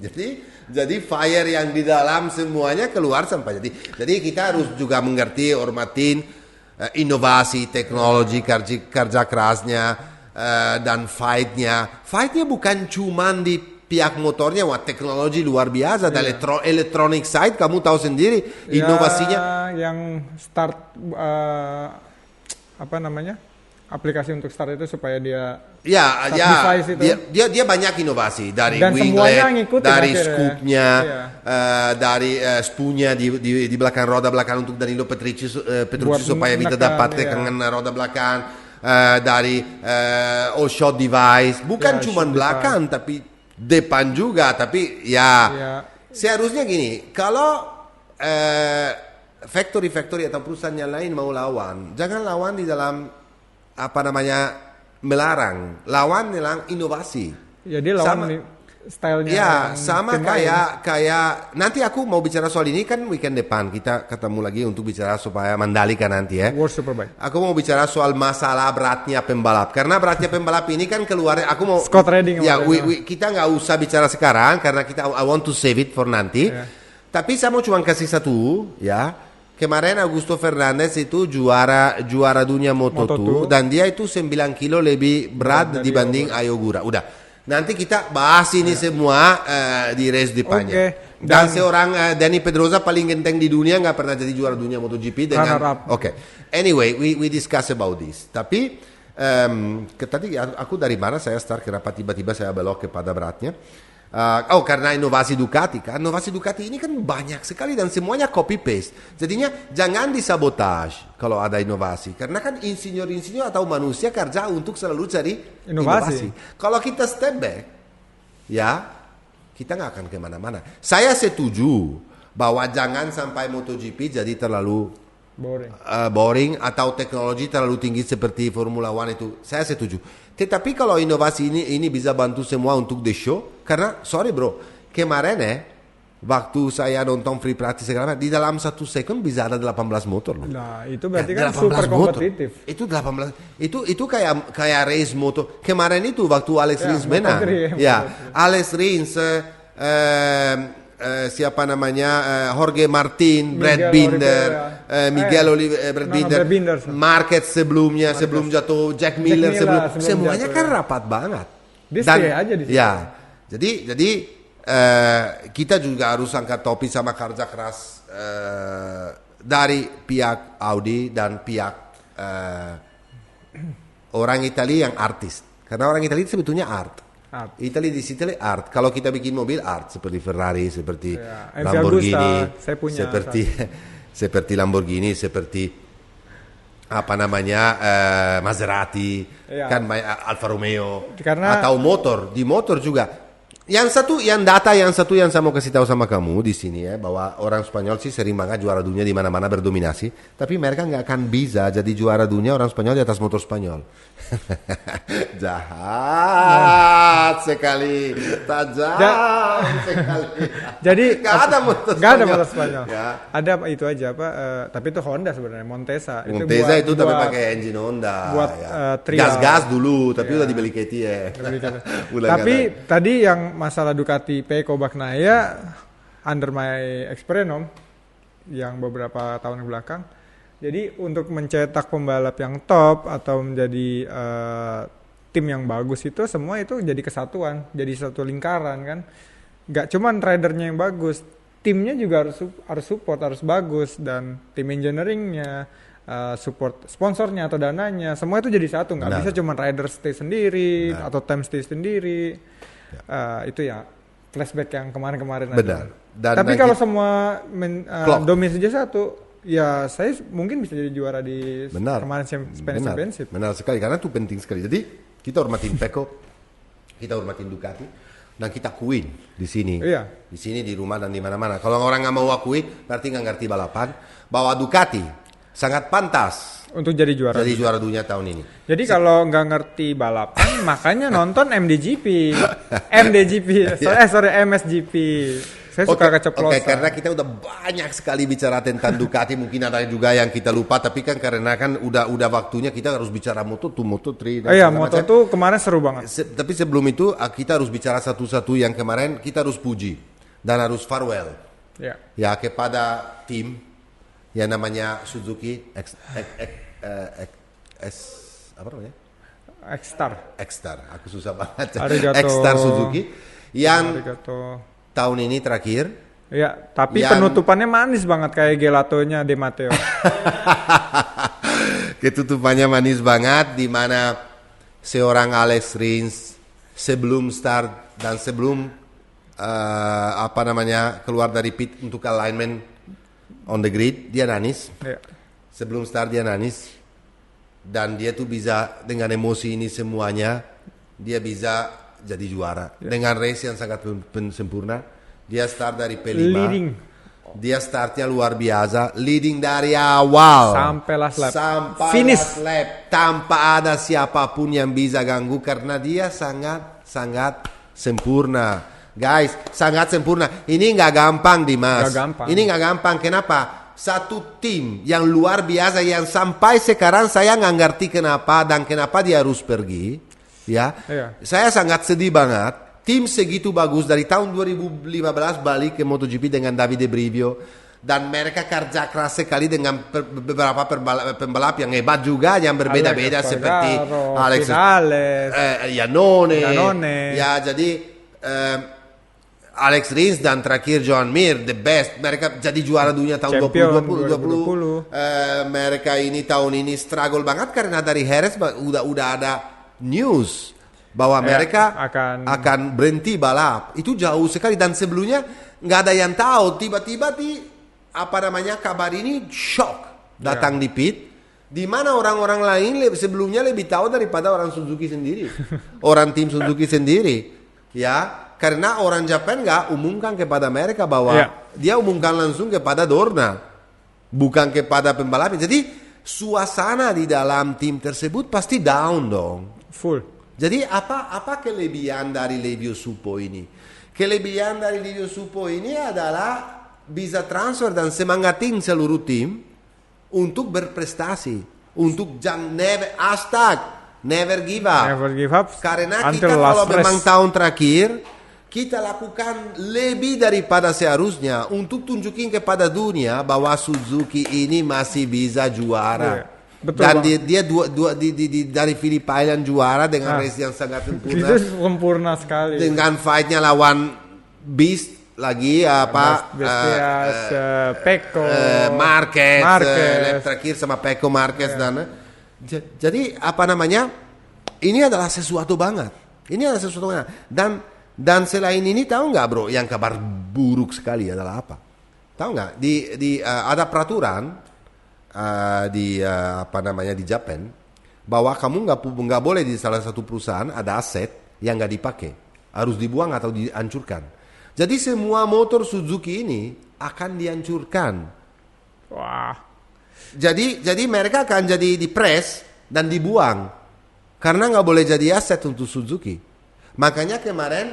Jadi fire yang di dalam semuanya keluar sampai jadi kita harus juga mengerti hormatin inovasi teknologi kerja kerasnya. Dan fightnya bukan cuma di pihak motornya, wah teknologi luar biasa. Dan electronic side kamu tahu sendiri inovasinya. Yang start aplikasi untuk start itu supaya dia device itu. Dia banyak inovasi dari dan winglet, dari scoopnya, dari spunya di belakang roda belakang untuk Danilo Petrucci supaya bisa dapat tekan roda belakang. Dari all shot device bukan cuma belakang tapi depan juga tapi seharusnya gini kalau factory atau perusahaan yang lain mau lawan jangan lawan di dalam melarang lawan inovasi ya dia lawan stylenya ya sama kayak nanti aku mau bicara soal ini kan weekend depan kita ketemu lagi untuk bicara supaya Mandalika nanti ya World Superbike. Aku mau bicara soal masalah beratnya pembalap karena beratnya pembalap ini kan keluar aku mau Scott Redding ya kita nggak usah bicara sekarang karena I want to save it for nanti tapi saya mau cuma kasih satu ya kemarin Augusto Fernandez itu juara dunia Moto2 dan dia itu 9 kilo lebih berat dibanding Ayogura udah nanti kita bahas ini semua di race depannya. Dan seorang Dani Pedrosa paling genteng di dunia nggak pernah jadi juara dunia MotoGP dengan. Anyway, we discuss about this. Tapi tadi aku dari mana saya start kenapa tiba-tiba saya belok kepada beratnya. Karena inovasi Ducati kan. Inovasi Ducati ini kan banyak sekali dan semuanya copy paste. Jadinya jangan disabotage kalau ada inovasi. Karena kan insinyur-insinyur atau manusia kerja untuk selalu cari inovasi. Kalau kita step back, ya kita nggak akan kemana-mana. Saya setuju bahwa jangan sampai MotoGP jadi terlalu boring atau teknologi terlalu tinggi seperti Formula One itu. Saya setuju. Tetapi kalau inovasi ini bisa bantu semua untuk the show, karena sorry bro, kemarin waktu saya nonton free practice segala di dalam 1 second bisa ada 18 motor loh. Nah, itu berarti kan super kompetitif. Itu 18. Itu kayak race motor. Kemarin itu waktu Alex Rins menang. Alex Rins siapa namanya Jorge Martin, Brad Binder, Miguel Oliveira, Marquez sebelum jatuh, Jack Miller semuanya kan rapat banget. Jadi kita juga harus angkat topi sama kerja keras dari pihak Audi dan pihak orang Italia yang artis, karena orang Italia itu sebetulnya art. Italia di situ art. Kalau kita bikin mobil art seperti Ferrari, seperti Lamborghini, seperti Lamborghini, seperti Maserati, kan Alfa Romeo, atau di motor juga. Yang satu yang saya mau kasih tahu sama kamu di sini bahwa orang Spanyol sih sering banget juara dunia di mana-mana berdominasi, tapi mereka nggak akan bisa jadi juara dunia orang Spanyol di atas motor Spanyol. Jahat sekali, tajam sekali. Jadi nggak ada motor Spanyol. Ada itu aja tapi itu Honda sebenarnya, Montesa itu tapi pakai engine Honda. Buat gas dulu, tapi udah dibeli KTM. Tapi tadi yang masalah Ducati Pecco Bagnaia under my experience yang beberapa tahun ke belakang. Jadi untuk mencetak pembalap yang top atau menjadi tim yang bagus itu semua itu jadi kesatuan, jadi satu lingkaran kan. Gak cuman ridernya yang bagus, timnya juga harus support, harus bagus, dan tim engineeringnya, support sponsornya atau dananya, semua itu jadi satu. Nggak bisa cuman rider stay sendiri atau tim stay sendiri. Itu ya flashback yang kemarin-kemarin aja. Tapi kalau semua dominasi satu, ya saya mungkin bisa jadi juara di kemarin Spanish Championship. Benar sekali, karena itu penting sekali. Jadi kita hormatin Pecco, kita hormatin Ducati, dan kita akuin di sini. Di sini, di rumah dan di mana-mana. Kalau orang nggak mau akui, berarti nggak ngerti balapan, bahwa Ducati sangat pantas untuk jadi juara dunia tahun ini. Jadi kalau nggak ngerti balapan, makanya nonton MSGP. MSGP. Saya suka keceplosan. Karena kita udah banyak sekali bicara tentang Ducati, mungkin ada juga yang kita lupa, tapi kan karena kan udah waktunya kita harus bicara Moto2, Moto3. Moto2 kemarin seru banget. Tapi sebelum itu kita harus bicara satu-satu yang kemarin kita harus puji dan harus farewell. Ya kepada tim yang namanya Suzuki X-Star. Aku susah banget. X-Star Suzuki yang tahun ini terakhir. Ya, tapi penutupannya manis banget kayak gelatonya De Matteo. Ketutupannya manis banget, di mana seorang Alex Rins sebelum start dan sebelum keluar dari pit untuk alignment on the grid, dia nangis. Sebelum start dia nangis, dan dia tuh bisa dengan emosi ini semuanya dia bisa jadi juara dengan race yang sangat sempurna. Dia start dari P5, dia startnya luar biasa, leading dari awal sampai last lap, finish lap, tanpa ada siapapun yang bisa ganggu, karena dia sangat sempurna. Guys, sangat sempurna. Ini nggak gampang, Dimas. Ini nggak gampang. Kenapa? Satu tim yang luar biasa yang sampai sekarang saya nggak ngerti kenapa dia harus pergi. Saya sangat sedih banget. Tim segitu bagus dari tahun 2015 balik ke MotoGP dengan Davide Brivio, dan mereka kerja keras sekali dengan beberapa pembalap yang hebat juga, yang berbeda-beda seperti Alex Iannone. Ya, jadi Alex Rins dan terakhir Joan Mir, the best. Mereka jadi juara dunia tahun 2020. Mereka ini tahun ini struggle banget karena dari Jerez udah ada news bahwa Ya, mereka akan- akan berhenti balap. Itu jauh sekali dan sebelumnya nggak ada yang tahu. Tiba-tiba kabar ini shock datang di pit. Di mana orang-orang lain sebelumnya lebih tahu daripada orang Suzuki sendiri, orang tim Suzuki sendiri, ya, karena orang Jepang nggak umumkan kepada mereka bahwa dia umumkan langsung kepada Dorna, bukan kepada pembalap. Jadi suasana di dalam tim tersebut pasti down dong. Full. Jadi apa kelebihan dari Livio Suppo ini? Kelebihan dari Livio Suppo ini adalah bisa transfer dan semangatin seluruh tim untuk berprestasi, untuk never give up. Never give up. Karena until kita last kalau memang race. tahun terakhir kita lakukan lebih daripada seharusnya untuk tunjukin kepada dunia bahwa Suzuki ini masih bisa juara. Betul, Dan Bang. dia dari Phillip Island juara dengan race yang sangat sempurna, Itu sempurna sekali. dengan fightnya lawan Beast lagi Bestias, Pecco, Marquez, Marquez. lap terakhir sama Pecco Marquez dan jadi ini adalah sesuatu banget. Ini adalah sesuatu banget. Dan selain ini tahu nggak bro, yang kabar buruk sekali adalah apa? Tahu nggak? Ada peraturan di Jepang bahwa kamu nggak boleh di salah satu perusahaan ada aset yang nggak dipakai, harus dibuang atau dihancurkan. Jadi semua motor Suzuki ini akan dihancurkan. Wah. Jadi mereka akan jadi dipres dan dibuang karena nggak boleh jadi aset untuk Suzuki. Makanya kemarin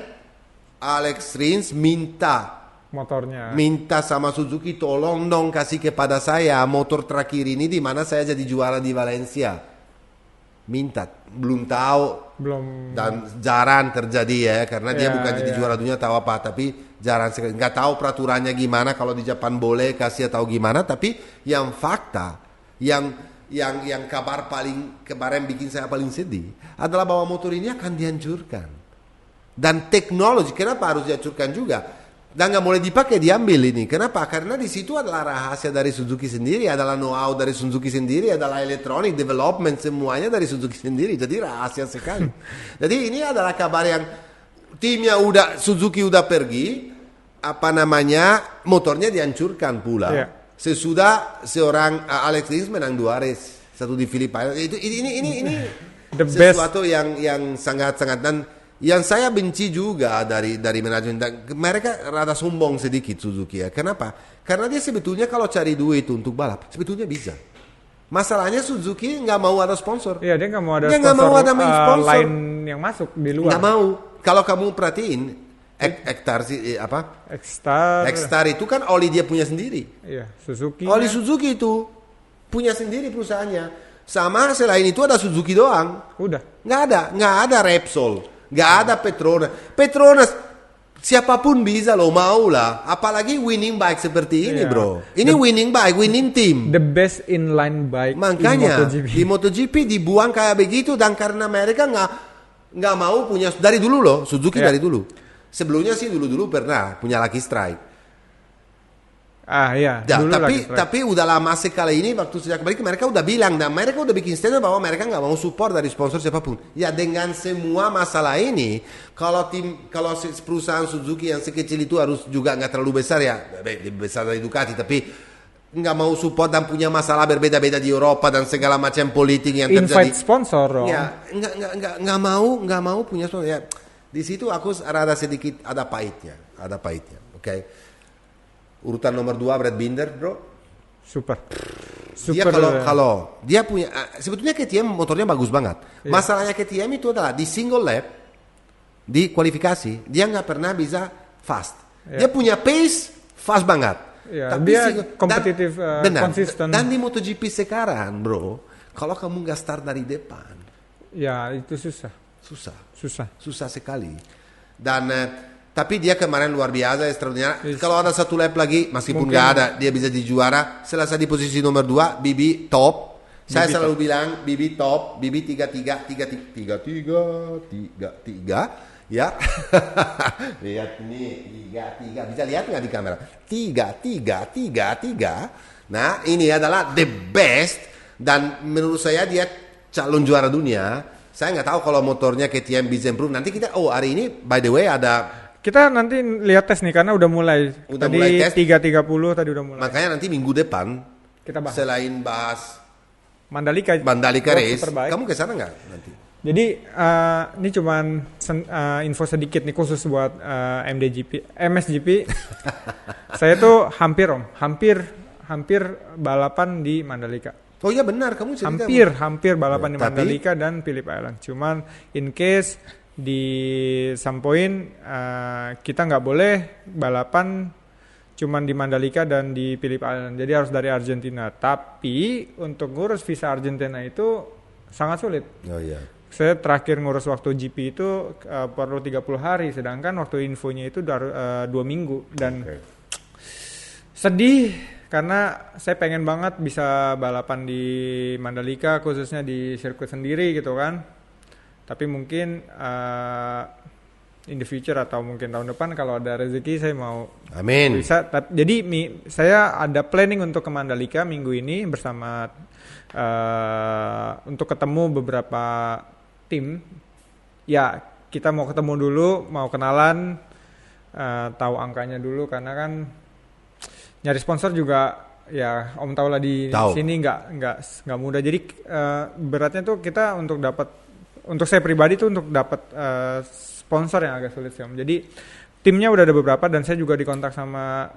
Alex Rins minta sama Suzuki, tolong dong kasih kepada saya motor terakhir ini di mana saya jadi juara di Valencia. Minta, belum tahu. Dan jarang terjadi ya, karena dia bukan jadi juara dunia tahu apa, tapi jarang sekali. Nggak tahu peraturannya gimana, kalau di Jepang boleh kasih atau gimana, tapi yang fakta, yang kabar paling kemarin bikin saya paling sedih adalah bahwa motor ini akan dihancurkan. Dan teknologi, kenapa harus dihancurkan juga? Dan nggak boleh dipakai, diambil ini. Kenapa? Karena di situ adalah rahasia dari Suzuki sendiri, adalah know-how dari Suzuki sendiri, adalah electronic development, semuanya dari Suzuki sendiri. Jadi rahasia sekali. Jadi ini adalah kabar yang timnya Suzuki udah pergi, motornya dihancurkan pula. Sesudah seorang Alex Rins menang 2 race, satu di Phillip Island. Ini sesuatu yang sangat-sangat. Dan yang saya benci juga dari manajemen, mereka rada sombong sedikit Suzuki ya. Kenapa? Karena dia sebetulnya kalau cari duit untuk balap sebetulnya bisa. Masalahnya Suzuki nggak mau ada sponsor. Iya, dia nggak mau ada dia sponsor, nggak mau ada main sponsor lain yang masuk di luar. Nggak mau. Kalau kamu perhatiin Extar itu kan oli dia punya sendiri. Iya, Suzuki. Oli Suzuki itu punya sendiri perusahaannya. Sama selain itu ada Suzuki doang. Udah. Nggak ada Repsol. Nggak ada Petronas siapapun bisa lo mau lah, apalagi winning bike seperti ini bro. Ini winning bike, winning team, the best inline bike. Makanya di MotoGP dibuang kayak begitu, dan karena mereka nggak mau punya dari dulu loh Suzuki dari dulu. Sebelumnya sih dulu pernah punya Lucky Strike. Tapi udah lama sekali ini, waktu sejak balik mereka udah bilang, dan mereka udah bikin statement bahwa mereka nggak mau support dari sponsor siapapun. Ya dengan semua masalah ini, kalau perusahaan Suzuki yang sekecil itu harus juga nggak terlalu besar ya, lebih besar dari Ducati, tapi nggak mau support dan punya masalah berbeda-beda di Eropa dan segala macam politik yang terjadi. Invite sponsor dong. Ya nggak mau punya sponsor ya. Di situ aku rada sedikit ada pahitnya, oke. Urutan nomor 2 Brad Binder bro. Super. Dia kalau dia punya sebetulnya KTM motornya bagus banget. Masalahnya KTM itu adalah di single lap, di kualifikasi dia nggak pernah bisa fast. Dia punya pace fast banget. Tapi dia kompetitif, konsisten. Dan di MotoGP sekarang bro, kalau kamu nggak start dari depan, ya itu susah sekali. Dan tapi dia kemarin luar biasa, extraordinary. Kalau ada satu lap lagi, meskipun nggak ada, dia bisa dijuara. Selesai di posisi nomor 2, Bibi top. Saya selalu bilang Bibi top, Bibi 33, ya. Lihat nih, 33. Bisa lihat nggak di kamera? 33. Nah, ini adalah the best, dan menurut saya dia calon juara dunia. Saya nggak tahu kalau motornya KTM bisa improve. Nanti kita, hari ini by the way ada. Kita nanti lihat tes nih karena udah mulai. Udah tadi mulai tes. 3.30 tadi udah mulai. Makanya nanti minggu depan Kita bahas. selain bahas Mandalika race, kamu ke sana nggak nanti? Jadi ini cuman info sedikit nih khusus buat MSGP. Saya tuh hampir balapan di Mandalika. Oh iya benar, kamu cerita. Hampir balapan di Mandalika dan Phillip Island. Cuman in case di some point kita nggak boleh balapan cuman di Mandalika dan di Phillip Island. Jadi harus dari Argentina. Tapi untuk ngurus visa Argentina itu sangat sulit. Oh iya. Saya terakhir ngurus waktu GP itu perlu 30 hari, sedangkan waktu infonya itu 2 minggu. Dan sedih karena saya pengen banget bisa balapan di Mandalika, khususnya di sirkuit sendiri gitu kan. Tapi mungkin in the future atau mungkin tahun depan kalau ada rezeki saya mau. Amin. Bisa. Jadi saya ada planning untuk ke Mandalika minggu ini bersama untuk ketemu beberapa tim. Ya kita mau ketemu dulu, mau kenalan, tahu angkanya dulu karena kan nyari sponsor juga ya Om tahu lah di sini nggak mudah. Jadi beratnya tuh kita untuk saya pribadi tuh untuk dapat sponsor yang agak sulit sih Om. Jadi timnya udah ada beberapa dan saya juga dikontak sama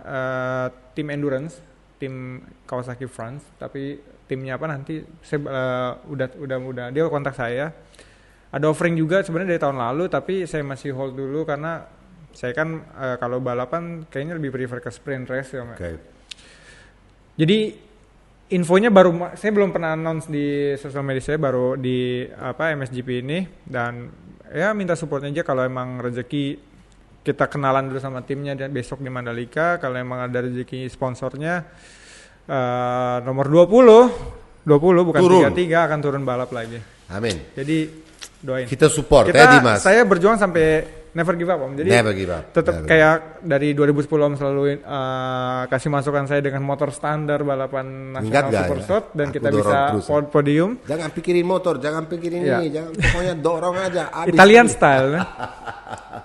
tim endurance, tim Kawasaki France. Tapi timnya apa nanti saya udah dia kontak saya. Ada offering juga sebenarnya dari tahun lalu tapi saya masih hold dulu karena saya kan kalau balapan kayaknya lebih prefer ke sprint race ya. Okay. Jadi infonya saya belum pernah announce di sosial media saya, baru di MSGP ini, dan ya minta supportnya aja kalau emang rezeki kita kenalan dulu sama timnya dan besok di Mandalika. Kalau emang ada rezeki sponsornya nomor 20 bukan 33 akan turun balap lagi. Amin. Jadi doain. Kita support ya Dimas. Saya berjuang sampai never give up Om. Jadi never give up. Tetap kayak dari 2010 Om selalu kasih masukan saya dengan motor standar balapan nasional Supershot dan kita bisa podium. Jangan pikirin motor, jangan pikirin ini, jangan pokoknya dorong aja. Italian style.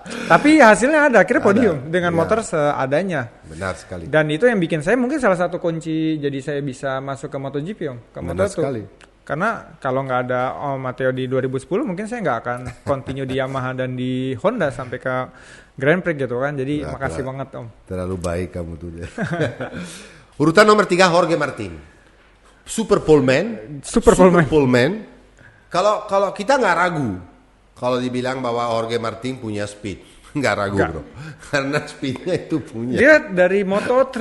Tapi hasilnya ada, akhirnya podium dengan motor seadanya. Benar sekali. Dan itu yang bikin saya mungkin salah satu kunci jadi saya bisa masuk ke MotoGP Om. Ke benar sekali. Karena kalau nggak ada Om Matteo di 2010 mungkin saya nggak akan continue di Yamaha dan di Honda sampai ke Grand Prix gitu kan. Jadi makasih banget Om. Terlalu baik kamu tuh. Urutan nomor 3 Jorge Martin. Super Poleman. Kalau kita nggak ragu kalau dibilang bahwa Jorge Martin punya speed. Nggak ragu bro. Karena speednya itu punya. Dia dari Moto2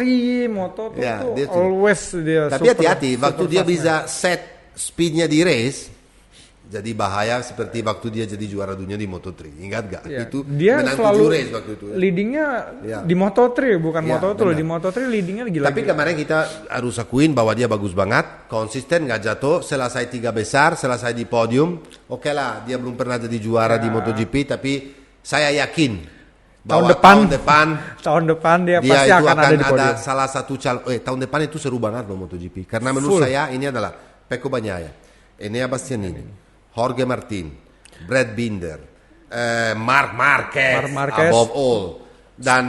itu always dia. Tapi hati-hati waktu dia bisa set speednya di race, jadi bahaya seperti waktu dia jadi juara dunia di Moto3. Ingat gak? Itu dia menang selalu 7 race waktu itu. Leadingnya di Moto3 bukan Moto2 loh. Di Moto3 leadingnya gila. Tapi kemarin kita harus akuin bahwa dia bagus banget, konsisten, nggak jatuh, selesai 3 besar, selesai di podium. Oke lah, dia belum pernah jadi juara di MotoGP, tapi saya yakin bahwa tahun depan dia pasti akan ada di podium. Salah satu tahun depan itu seru banget loh MotoGP. Karena menurut saya ini adalah Pecco Bagnaia, Enea Bastianini, Jorge Martin, Brad Binder, Marc Marquez, above all, dan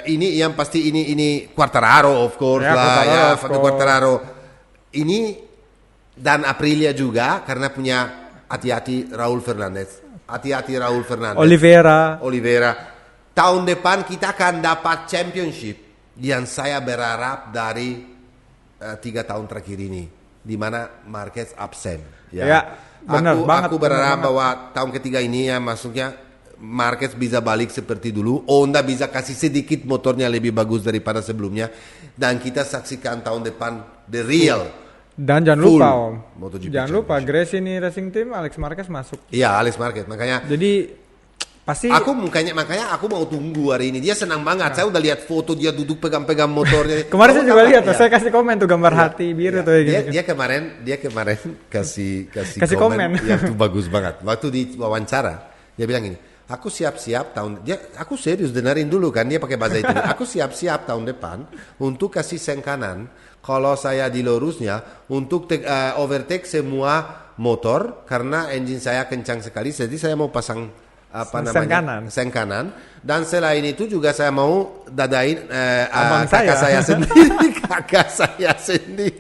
ini yang pasti ini Quartararo of course Quartararo ini dan Aprilia juga karena punya hati-hati Raul Fernandez. Oliveira. Tahun depan kita akan dapat championship yang saya berharap dari 3 tahun terakhir ini, di mana Marquez absen. Aku berharap bahwa tahun ketiga ini ya maksudnya Marquez bisa balik seperti dulu, Honda bisa kasih sedikit motornya lebih bagus daripada sebelumnya, dan kita saksikan tahun depan the real. Dan jangan lupa Gresini Racing Team Alex Marquez masuk. Iya, Alex Marquez, makanya. Jadi pasti makanya aku mau tunggu hari ini. Dia senang banget. Saya udah lihat foto dia duduk pegang-pegang motornya. Kemarin saya juga lihat, saya kasih komen tuh gambar hati biru tuh gitu. Dia kemarin kasih komen. Ya, itu bagus banget. Waktu di wawancara dia bilang ini, aku siap-siap aku serius dengerin dulu kan dia pakai bahasa itu. Aku siap-siap tahun depan untuk kasih sen kanan kalau saya di lurusnya untuk overtake semua motor karena engine saya kencang sekali, jadi saya mau pasang sen kanan. Dan selain itu juga saya mau dadain kakak saya sendiri, kakak saya sendiri.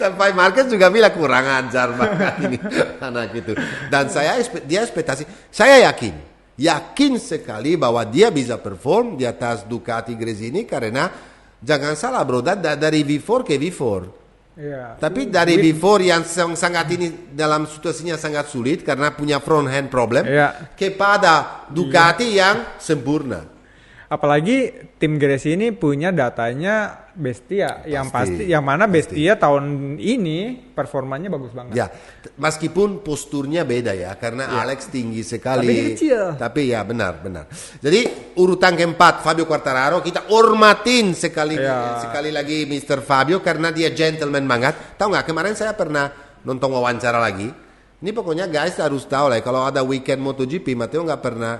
Sampai Marcus juga bilang kurang ajar banget ini anak itu. Dan dia ekspektasi, saya yakin sekali bahwa dia bisa perform di atas Ducati Gresini karena jangan salah bro, dari V4 ke V4. Yeah. Tapi dari V4 yang sangat ini dalam situasinya sangat sulit karena punya front hand problem, kepada Ducati yang sempurna. Apalagi tim Gresini punya datanya Bestia, yang mana Bestia tahun ini performanya bagus banget. Ya, meskipun posturnya beda ya, karena Alex tinggi sekali. Tapi kecil. Tapi ya benar. Jadi urutan keempat Fabio Quartararo, kita hormatin sekali lagi Mr. Fabio karena dia gentleman banget. Tahu nggak, kemarin saya pernah nonton wawancara lagi. Ini pokoknya guys harus tahu lah, kalau ada weekend MotoGP, Matteo nggak pernah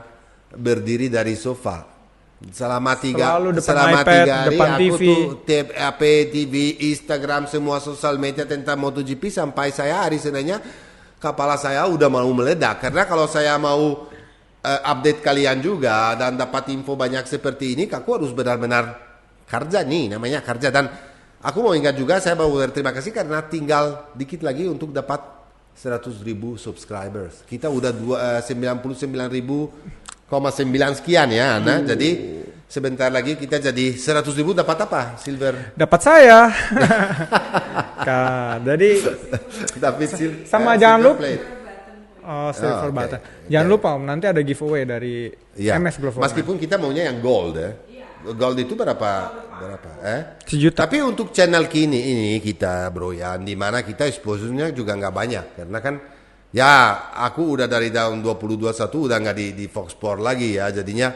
berdiri dari sofa. Selama tiga hari depan aku TV. tuh TV, Instagram, semua sosial media tentang MotoGP sampai saya hari Seninnya kepala saya udah mau meledak karena kalau saya mau update kalian juga dan dapat info banyak seperti ini, aku harus benar-benar kerja nih, namanya kerja. Dan aku mau ingat juga, saya mau berterima kasih karena tinggal dikit lagi untuk dapat 100.000 subscribers. Kita udah 99.000,9 sekian ya, Ana. Jadi sebentar lagi kita jadi 100.000. Dapat apa, Silver? Dapat saya. Jadi sama jangan lupa. Silver button. Jangan lupa nanti ada giveaway dari MS Glove. Meskipun kita maunya yang gold ya. Gold itu berapa? Sejuta. Tapi untuk channel kini ini kita bro ya, di mana kita exposure-nya juga nggak banyak karena kan ya aku udah dari tahun 2021 udah nggak di Fox Sport lagi ya, jadinya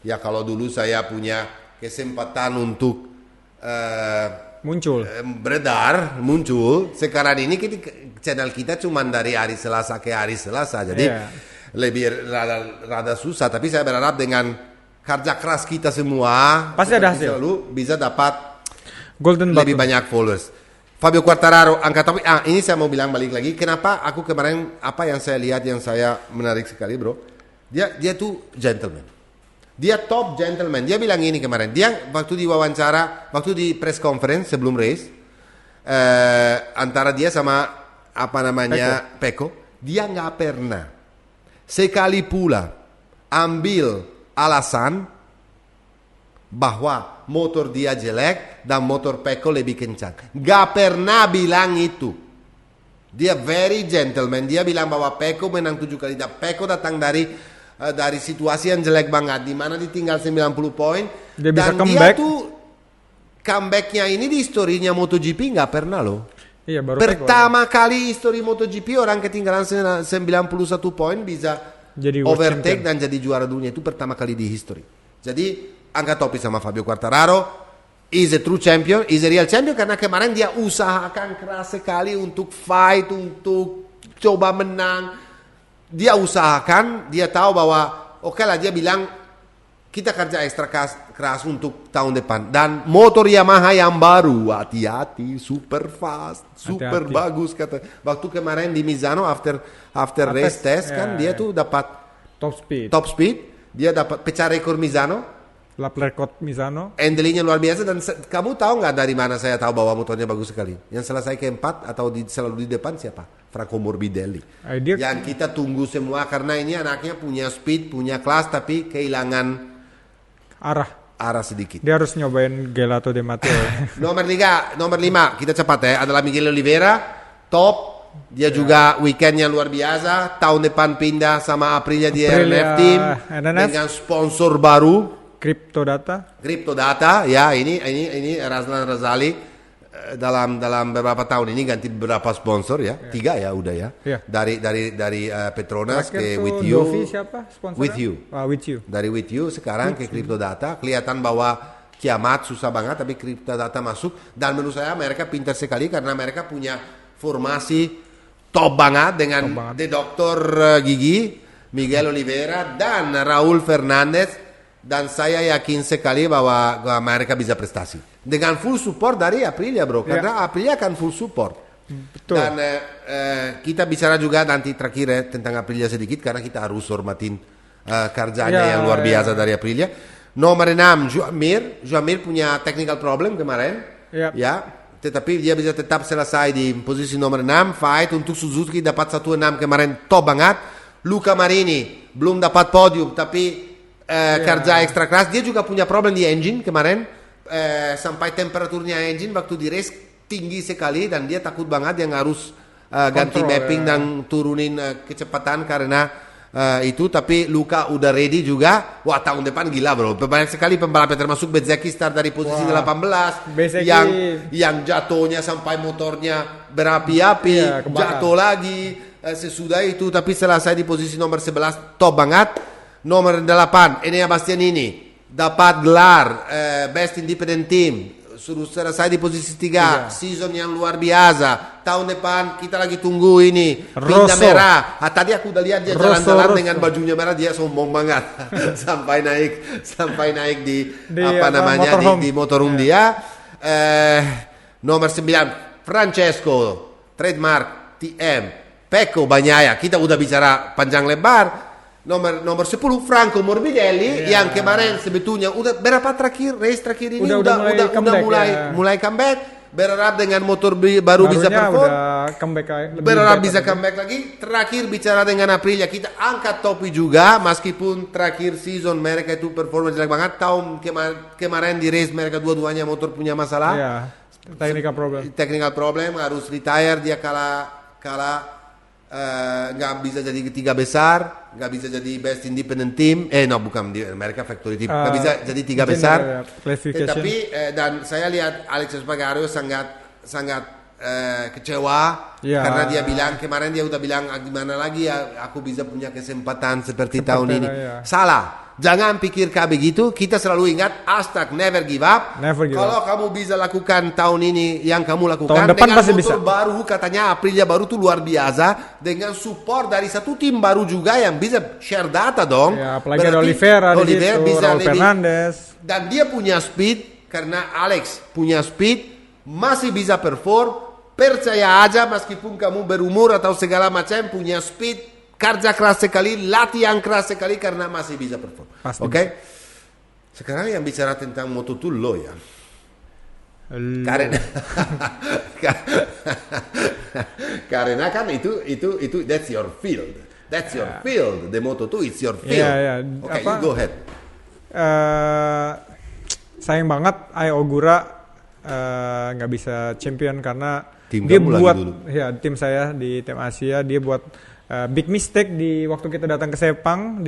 ya kalau dulu saya punya kesempatan untuk muncul, sekarang ini channel kita cuma dari hari Selasa ke hari Selasa, jadi lebih rada susah. Tapi saya berharap dengan kerja keras kita semua pasti ada hasil, selalu bisa dapat golden lebih button. banyak followers. Fabio Quartararo angkat topi. Ini saya mau bilang balik lagi. Kenapa aku kemarin apa yang saya lihat yang saya menarik sekali bro. Dia tuh gentleman. Dia top gentleman. Dia bilang ini kemarin. Dia waktu di wawancara, waktu di press conference sebelum race, antara dia sama Pecco, dia nggak pernah sekali pula ambil alasan bahwa motor dia jelek dan motor Pecco lebih kencang. Gak pernah bilang itu. Dia very gentleman. Dia bilang bahwa Pecco menang 7 kali. Pecco datang dari situasi yang jelek banget, di mana ditinggal 90 poin. Dia dan bisa comeback. Dia tuh comebacknya ini di historinya MotoGP gak pernah loh. Iya, baru pertama kali histori MotoGP orang ketinggalan 91 poin bisa jadi overtake dan jadi juara dunia. Itu pertama kali di history. Jadi angkat topi sama Fabio Quartararo. Is a true champion, is a real champion karena kemarin dia usahakan keras sekali untuk fight, untuk coba menang. Dia usahakan, dia tahu bahwa oke lah, dia bilang kita kerja ekstra keras untuk tahun depan. Dan motor Yamaha yang baru, hati-hati, super fast, super bagus kata. Waktu kemarin di Misano after race test kan dia tuh dapat top speed, dia dapat pecah rekor Misano. Lap record Misano. Handlingnya luar biasa. Dan kamu tahu nggak dari mana saya tahu bahwa motornya bagus sekali? Yang selesai keempat atau selalu di depan siapa? Franco Morbidelli. Yang kita tunggu semua karena ini anaknya punya speed, punya kelas tapi kehilangan arah sedikit. Dia harus nyobain Gelato De Matteo. Nomor 5 kita cepat ya, adalah Miguel Oliveira, top. Dia juga weekendnya luar biasa. Tahun depan pindah sama Aprilia di RNF Team dengan sponsor baru Crypto Data ya. Ini Razlan Razali dalam beberapa tahun ini ganti beberapa sponsor ya. 3 ya udah ya. Dari Petronas ke With You. Dovi siapa sponsornya? With You. Dari With You sekarang ke Crypto Data. Kelihatan bahwa kiamat susah banget tapi Crypto Data masuk, dan menurut saya mereka pintar sekali karena mereka punya formasi top banget dengan The Dokter Gigi, Miguel Oliveira dan Raul Fernandez. Dan saya yakin sekali bahwa mereka bisa prestasi dengan full support dari Aprilia bro, karena Aprilia kan full support. Betul. Dan kita bicara juga nanti terakhir ya, tentang Aprilia sedikit karena kita harus hormatin kerjanya yang luar biasa dari Aprilia. Nomor 6 Joan Mir punya technical problem kemarin. Ya, tetapi dia bisa tetap selesai di posisi nomor 6. Fight untuk Suzuki dapat 1.6 kemarin, top banget. Luca Marini belum dapat podium tapi kerja ekstra keras. Dia juga punya problem di engine kemarin, sampai temperaturnya engine waktu di race tinggi sekali dan dia takut banget yang harus ganti mapping dan turunin kecepatan karena itu. Tapi Luca udah ready juga. Wah, tahun depan gila bro, banyak sekali pembalap termasuk Bezzecchi start dari posisi 18 yang jatuhnya sampai motornya berapi-api, jatuh lagi sesudah itu, tapi selesai di posisi nomor 11, top banget. Nomor 8 Enea Bastianini dapat gelar Best Independent Team, suruh selesai di posisi 3, season yang luar biasa. Tahun depan kita lagi tunggu ini pindah merah. Tadi aku udah lihat dia jalan-jalan dengan bajunya merah, dia sombong banget. sampai naik di apa namanya di motorhome dia. Nomor 9 Francesco trademark TM Pecco Bagnaia, kita udah bicara panjang lebar. Nomor 10 Franco Morbidelli yang kemarin sebetulnya udah berapa race terakhir ini udah mulai comeback. Berharap dengan motor baru bisa perform. Berharap bisa comeback lagi. Terakhir bicara dengan Aprilia, kita angkat topi juga meskipun terakhir season mereka itu performance jelek banget. Tahun kemarin di race mereka dua-duanya motor punya masalah. Technical problem, harus retire, dia kalah nggak bisa jadi ketiga besar, nggak bisa jadi best independent team, bukan di Amerika factory team, nggak bisa jadi tiga besar. Tapi dan saya lihat Alex Espargaro sangat kecewa karena dia bilang kemarin, dia udah bilang gimana lagi ya aku bisa punya kesempatan seperti tahun ini. Salah. Jangan pikir kayak begitu. Kita selalu ingat hashtag never give up. Kalau kamu bisa lakukan tahun ini yang kamu lakukan tahun depan dengan pasti motor bisa. baru, katanya Aprilia baru tuh luar biasa, dengan support dari satu tim baru juga yang bisa share data dong. Apalagi ada Oliveira bisa Raul Fernandez. Dan dia punya speed karena Alex punya speed, masih bisa perform. Percaya aja meskipun kamu berumur atau segala macam, punya speed, kerja keras sekali, latihan keras sekali karena masih bisa perform. Oke? Sekarang yang bicara tentang Moto2 lo ya. Karena kan itu that's your field. That's your field. The Moto2 it's your field. Oke, you go ahead. Sayang banget Ai Ogura nggak bisa champion karena tim dia buat tim saya di tim Asia, dia buat big mistake di waktu kita datang ke Sepang.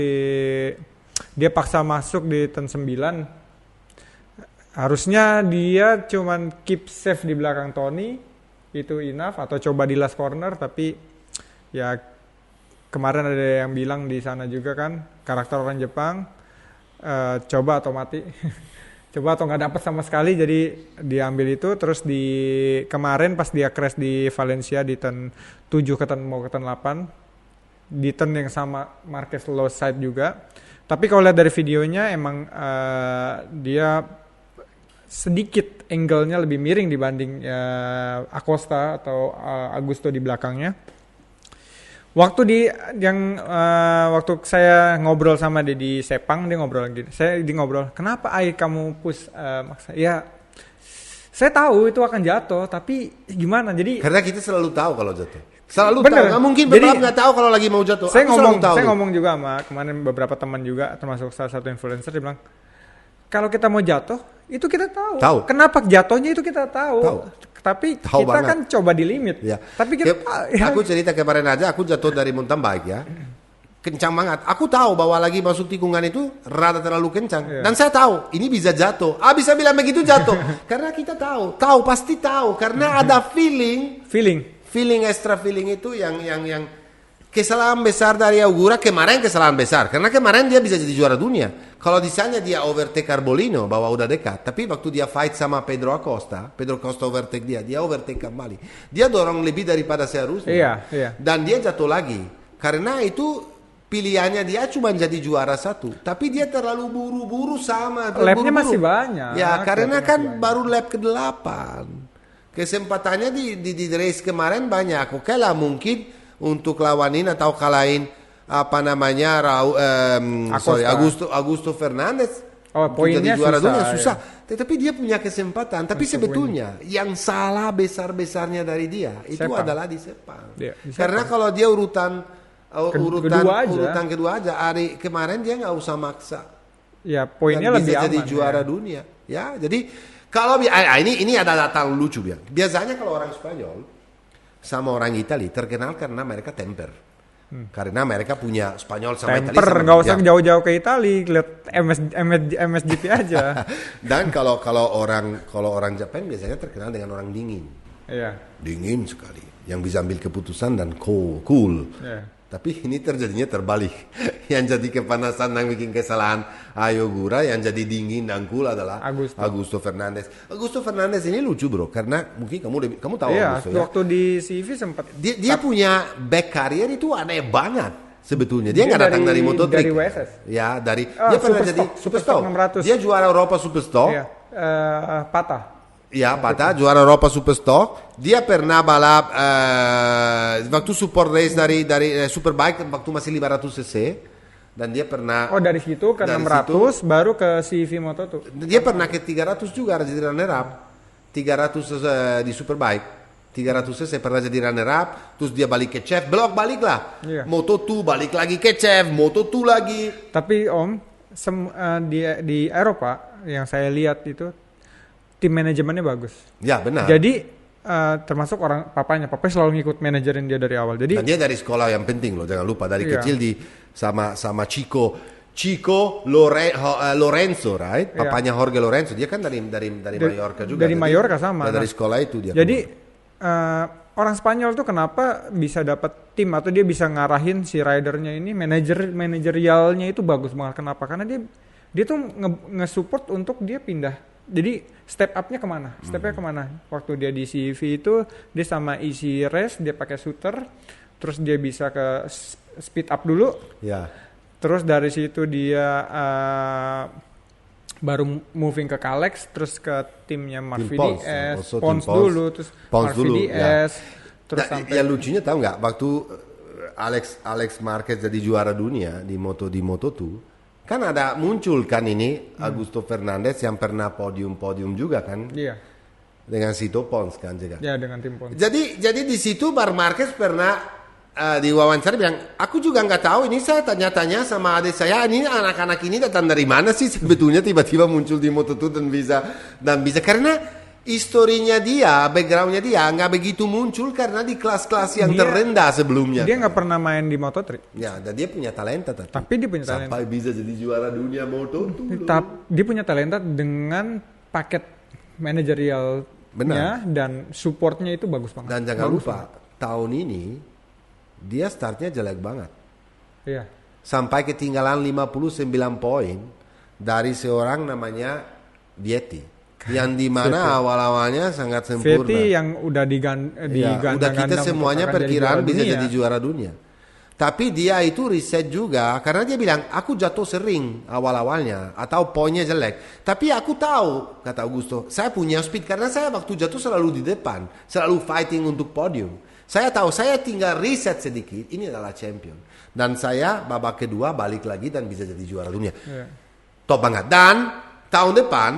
Dia paksa masuk di turn 9. Harusnya dia cuman keep safe di belakang Tony, itu enough, atau coba di last corner. Tapi ya kemarin ada yang bilang di sana juga kan, karakter orang Jepang, coba atau mati. Coba atau nggak dapat sama sekali, jadi diambil itu. Terus di kemarin pas dia crash di Valencia di turn 7 ke turn 8, di turn yang sama Marquez low side juga. Tapi kalau lihat dari videonya emang dia sedikit angle-nya lebih miring dibanding Acosta atau Augusto di belakangnya. Waktu waktu saya ngobrol sama dia di Sepang, dia ngobrol gini. Saya ngobrol, kenapa Ai kamu push maksa? Ya, saya tahu itu akan jatuh, tapi gimana? Jadi karena kita selalu tahu kalau jatuh. Selalu tahu. Nggak mungkin pembalap nggak tahu kalau lagi mau jatuh. Saya ngomong juga sama kemarin beberapa teman juga, termasuk salah satu influencer, dia bilang, kalau kita mau jatuh, itu kita tahu. Kenapa jatuhnya itu kita tahu. Tapi kita banget. Kan coba di limit. Ya. Tapi kita aku cerita kemarin aja, aku jatuh dari mountain bike ya. Kencang banget. Aku tahu bahwa lagi masuk tikungan itu rada terlalu kencang. Dan saya tahu ini bisa jatuh. Bisa bilang begitu jatuh. Karena kita tahu pasti tahu. Karena ada feeling extra feeling itu yang kesalahan besar dari Augura kemarin, kesalahan besar karena kemarin dia bisa jadi juara dunia. Kalau misalnya dia overtake Arbolino bahwa udah dekat, tapi waktu dia fight sama Pedro Acosta overtake dia overtake kembali. Dia dorong lebih daripada seharusnya. Iya. Dan dia jatuh lagi. Karena itu pilihannya dia cuma jadi juara 1, tapi dia terlalu buru-buru sama. Lapnya masih banyak. Ya, karena kan baru lap ke-8. kesempatannya di race kemarin banyak. Oke lah mungkin untuk lawanin atau kalahin apa namanya Augusto Fernandes. Oh, poinnya jadi juara dunia susah. susah. Tetapi dia punya kesempatan. Tapi sebetulnya yang salah besar-besarnya dari dia itu adalah di Sepang. Karena kalau dia urutan kedua aja, hari kemarin dia nggak usah maksa. Ya, poinnya lebih bisa aman. Jadi juara dunia. Ya, jadi kalau ini ada data lucu biang. Biasanya kalau orang Spanyol sama orang Italia terkenal karena mereka temper. Karena mereka punya Spanyol sama Italia. Temper, nggak usah jauh-jauh ke Italia, lihat MSGP aja. Dan kalau orang Jepang biasanya terkenal dengan orang dingin. Iya. Dingin sekali, yang bisa ambil keputusan dan cool. Iya. Tapi ini terjadinya terbalik. Yang jadi kepanasan dan bikin kesalahan Ayo Gura, yang jadi dingin dan cool adalah Augusto Fernandes. Augusto Fernandes ini lucu bro, karena mungkin kamu tahu Augusto ya. Waktu di CV sempat dia punya back career itu aneh banget sebetulnya. Dia nggak datang dari Moto3. Dari WSS. Ya, dia pernah jadi Superstock. Dia juara Eropa Superstock. Iya. Patah. Ya, patah, juara Eropa Superstock. Dia pernah balap waktu support race dari Superbike waktu masih 500 cc. Dan dia pernah dari situ ke 600 baru ke CV Moto2. Dia pernah ke 300 juga jadi runner up. 300 di Superbike. 300 cc pernah jadi runner up, terus dia balik ke CEF, balik lah. Iya. Moto2 balik lagi ke CEF, Moto2 lagi. Tapi Om, di Eropa yang saya lihat itu tim manajemennya bagus. Ya benar. Jadi termasuk papanya selalu ngikut manajerin dia dari awal. Jadi dan dia dari sekolah yang penting loh, jangan lupa dari kecil sama Chico Lorenzo, right? Papanya Jorge Lorenzo, dia kan dari Mallorca juga. Dari Mallorca sama. Dari sekolah itu dia. Jadi orang Spanyol tuh kenapa bisa dapat tim atau dia bisa ngarahin si ridernya ini, manajerialnya itu bagus banget. Kenapa? Karena dia tuh nge-support untuk dia pindah. Jadi step up-nya kemana? Step-nya kemana? Waktu dia di CV itu dia sama isi race, dia pakai shooter, terus dia bisa ke speed up dulu. Ya. Terus dari situ dia baru moving ke Kalex, terus ke timnya Mark VDS, Pons dulu, terus Mark VDS. Terus sampai yang lucunya tahu nggak? Waktu Alex Marquez jadi juara dunia di Moto2. Kan ada muncul kan ini Augusto Fernandes yang pernah podium juga kan? Iya. Dengan Sito Pons kan juga. Iya, dengan tim Pons. Jadi di situ Marc Marquez pernah diwawancara bilang, aku juga nggak tahu, ini saya tanya-tanya sama adik saya, ini anak-anak ini datang dari mana sih sebetulnya tiba-tiba muncul di Moto2 dan bisa karena historinya dia, backgroundnya dia nggak begitu muncul karena di kelas-kelas yang terendah sebelumnya. Dia nggak pernah main di Moto3. Ya, dan dia punya talenta tapi dia punya talenta. Sampai bisa jadi juara dunia Moto2. Dia punya talenta dengan paket manajerialnya dan supportnya itu bagus banget. Dan jangan lupa, tahun ini dia startnya jelek banget. Iya. Sampai ketinggalan 59 poin dari seorang namanya Vietti. Yang dimana awal-awalnya sangat sempurna. Vietti yang udah digandang-gandang. Udah kita semuanya perkiraan bisa jadi juara dunia. Tapi dia itu riset juga karena dia bilang aku jatuh sering awal-awalnya atau poinnya jelek. Tapi aku tahu, kata Augusto, saya punya speed karena saya waktu jatuh selalu di depan, selalu fighting untuk podium. Saya tahu saya tinggal riset sedikit, ini adalah champion. Dan saya babak kedua balik lagi dan bisa jadi juara dunia. Top banget. Dan tahun depan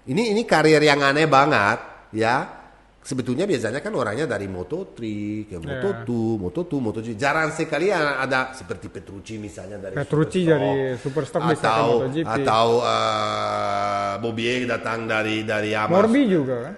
ini karir yang aneh banget ya. Sebetulnya biasanya kan orangnya dari Moto3 ke Moto2, Moto2. Jarang sekali ada seperti Petrucci misalnya dari Petrucci dari Superstock bisa ke MotoGP. Atau Bobier datang dari Yamaha. Morbi juga kan?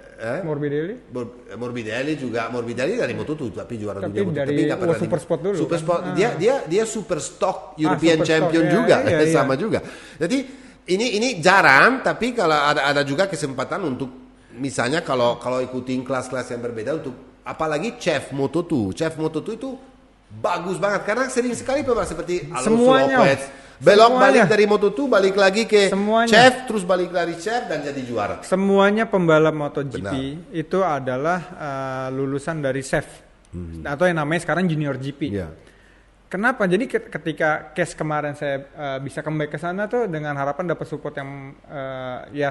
Morbidelli juga. Morbidelli dari Moto2 tapi juara dunia Moto2. Tapi nggak pernah Supersport dulu. Supersport kan? dia Superstock European Champion juga sama juga. Jadi ini jarang, tapi kalau ada juga kesempatan untuk misalnya kalau ikutin kelas-kelas yang berbeda untuk apalagi CEF Moto2. CEF Moto2 itu bagus banget karena sering sekali pembalap seperti Alonso Lopez belok balik dari Moto2 balik lagi ke CEF terus balik lagi CEF dan jadi juara. Semuanya pembalap MotoGP itu adalah lulusan dari CEF atau yang namanya sekarang Junior GP. Yeah. Kenapa? Jadi ketika case kemarin saya bisa comeback ke sana tuh dengan harapan dapat support yang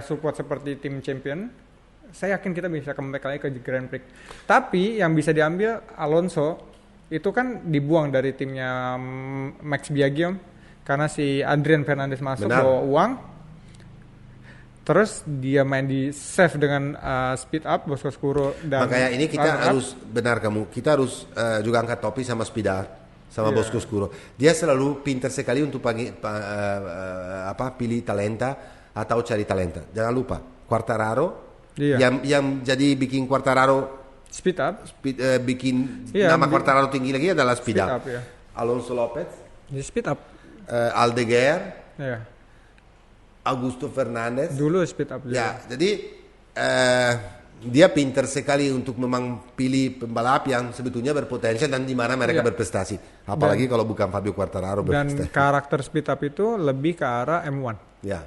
support seperti tim champion saya yakin kita bisa comeback lagi ke Grand Prix. Tapi yang bisa diambil Alonso itu kan dibuang dari timnya Max Biaggi karena si Adrian Fernandez masuk bawa uang. Terus dia main di save dengan speed up Bosco Scuro dan makanya ini kita harus kita harus juga angkat topi sama speed up sama Bosco Scuro. Dia selalu pintar sekali untuk pilih talenta atau cari talenta. Jangan lupa Quartararo yang jadi bikin Quartararo speed up bikin nama Quartararo tinggi lagi adalah speed up. Alonso Lopez di speed up, Aldeguer, Augusto Fernandez dulu speed up juga. Ya, jadi dia pintar sekali untuk memang pilih pembalap yang sebetulnya berpotensi dan di mana mereka berprestasi. Apalagi kalau bukan Fabio Quartararo berprestasi. Dan karakter speed up itu lebih ke arah M1. Ya,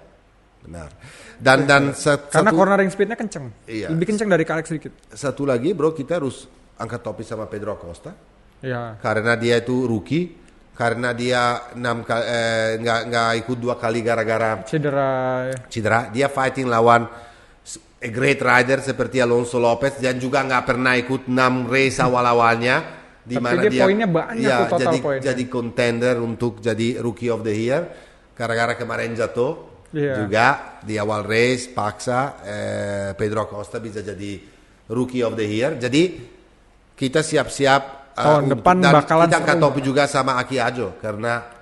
benar. Dan karena cornering speednya kenceng, lebih kenceng dari Alex sedikit. Satu lagi bro, kita harus angkat topi sama Pedro Acosta. Ya. Karena dia itu rookie. Karena dia nggak ikut 2 kali gara-gara cedera. Dia fighting lawan a great rider seperti Alonso Lopez dan juga nggak pernah ikut 6 race awal-awalnya di mana dia poinnya banyak total poinnya. Jadi contender untuk jadi rookie of the year. Gara-gara kemarin jatuh juga di awal race paksa Pedro Acosta bisa jadi rookie of the year. Jadi kita siap-siap tahun depan bakalan kita angkat topi juga sama Aki Ajo karena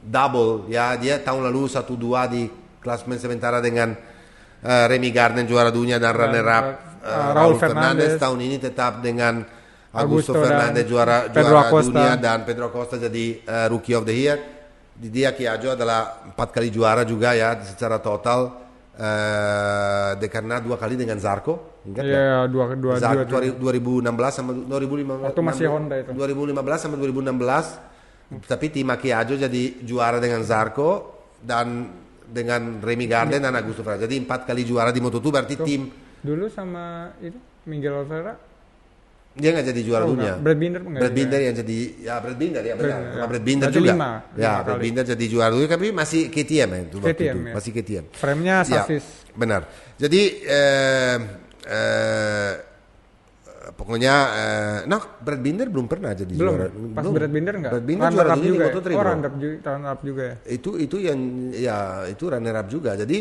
double dia tahun lalu 1-2 di klasemen sementara dengan Remy Gardner juara dunia dan runner up Raul Fernandez. Tahun ini tetap dengan Augusto Fernandez juara dunia dan Pedro Acosta jadi rookie of the year. Dia Aki Ajo adalah 4 kali juara juga ya secara total karena 2 kali dengan Zarco. Ingat ya? 2016 sama 2015. Waktu masih Honda itu. 2015 sama 2016. Tapi tim Aki Ajo jadi juara dengan Zarco dan dengan Remy Gardner dan Augusto Fernandez. Jadi 4 kali juara di Moto2 berarti tim. Dulu sama itu Miguel Oliveira dia nggak jadi juara dunia. Brad Binder yang jadi Brad Binder ya benar. Sama Brad Binder juga. Brad Binder jadi juara dunia tapi masih KTM itu waktu itu. Masih KTM. Frame-nya sasis. Benar. Jadi pokoknya Brad Binder belum pernah jadi juara. Pas Brad Binder enggak. Brad Binder juara dunia di Moto3. Runner up juga ya. Itu yang itu runner up juga. Jadi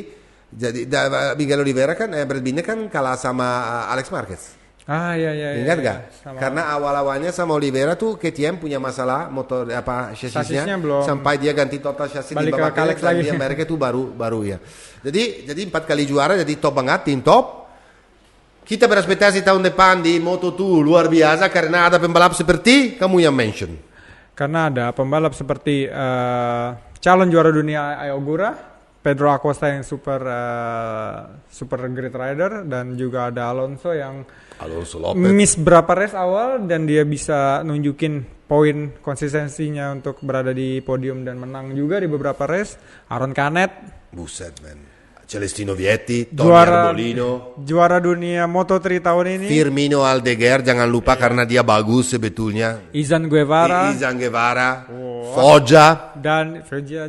Miguel Oliveira kan Brad Binder kan kalah sama Alex Marquez. Iya. Ingat gak? Karena awal-awalnya sama Oliveira tuh KTM punya masalah motor chassisnya belum. Sampai dia ganti total chassis di babak Alex lagi. Dia mereka itu baru ya. Jadi 4 kali juara jadi top banget, tim top. Kita berespektasi tahun depan di Moto2 luar biasa karena ada pembalap seperti kamu yang mention. Karena ada pembalap seperti calon juara dunia Ai Ogura, Pedro Acosta yang super great rider dan juga ada Alonso Lopez miss berapa race awal dan dia bisa nunjukin poin konsistensinya untuk berada di podium dan menang juga di beberapa race. Aaron Canet, buset man, Celestino Vietti, Tony Arbolino, juara dunia Moto3 tahun ini. Firmino Aldeguer jangan lupa karena dia bagus sebetulnya. Izan Guevara, Foggia dan Foggia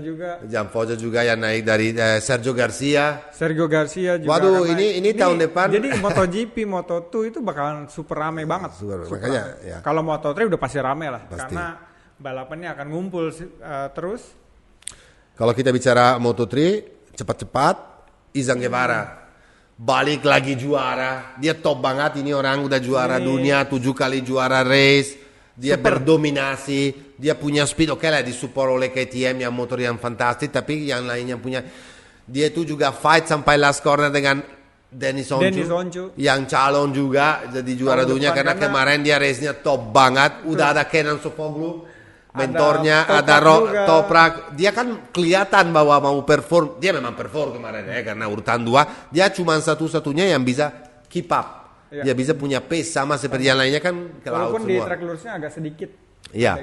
juga yang naik dari Sergio Garcia juga. Waduh, ini tahun depan. Jadi MotoGP, Moto2 itu bakalan super rame banget. Makanya ya. Kalau Moto3 udah pasti rame lah. Pasti. Karena balapannya akan ngumpul terus. Kalau kita bicara Moto3 cepat-cepat, Izan Guevara balik lagi juara. Dia top banget ini orang, udah juara dunia 7 kali juara race. Dia berdominasi, dia punya speed, oke lah disupport oleh KTM yang motor yang fantastis, tapi yang lainnya punya. Dia itu juga fight sampai last corner dengan Denis Oncu yang calon juga jadi juara dunia karena kemarin dia race-nya top banget. Udah ada Kenan Sofoglu, mentornya, ada Toprak. Dia kan kelihatan bahwa mau perform. Dia memang perform kemarin karena urutan 2. Dia cuma satu-satunya yang bisa keep up. Dia bisa punya pace sama seperti yang lainnya kan ke laut semua. Walaupun di track lurusnya agak sedikit. Iya.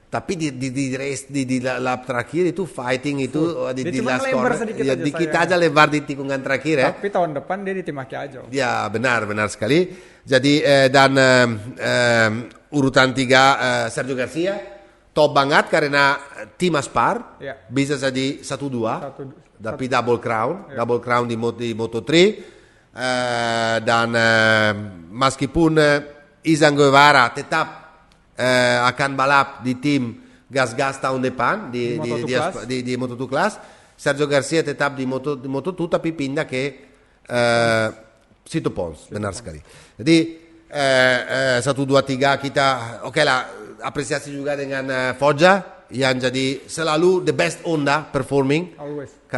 Tapi di race di lap terakhir itu fighting itu di last corner. Dikit aja lebar di tikungan terakhir ya. Tapi tahun depan dia di tim Aki Ajo. Ya benar sekali. Jadi dan urutan 3 Sergio Garcia top banget karena tim Aspar bisa jadi 1-2 tapi double crown di Moto3. dan meskipun Izan Guevara tetap akan balap di tim gas-gas tahun depan di Moto2 Class, Sergio Garcia tetap di Moto2 tapi pindah ke Sito Pons, benar sekali. Jadi 1, 2, 3 kita oke lah, apresiasi juga dengan Foggia yang jadi selalu the best Honda performing,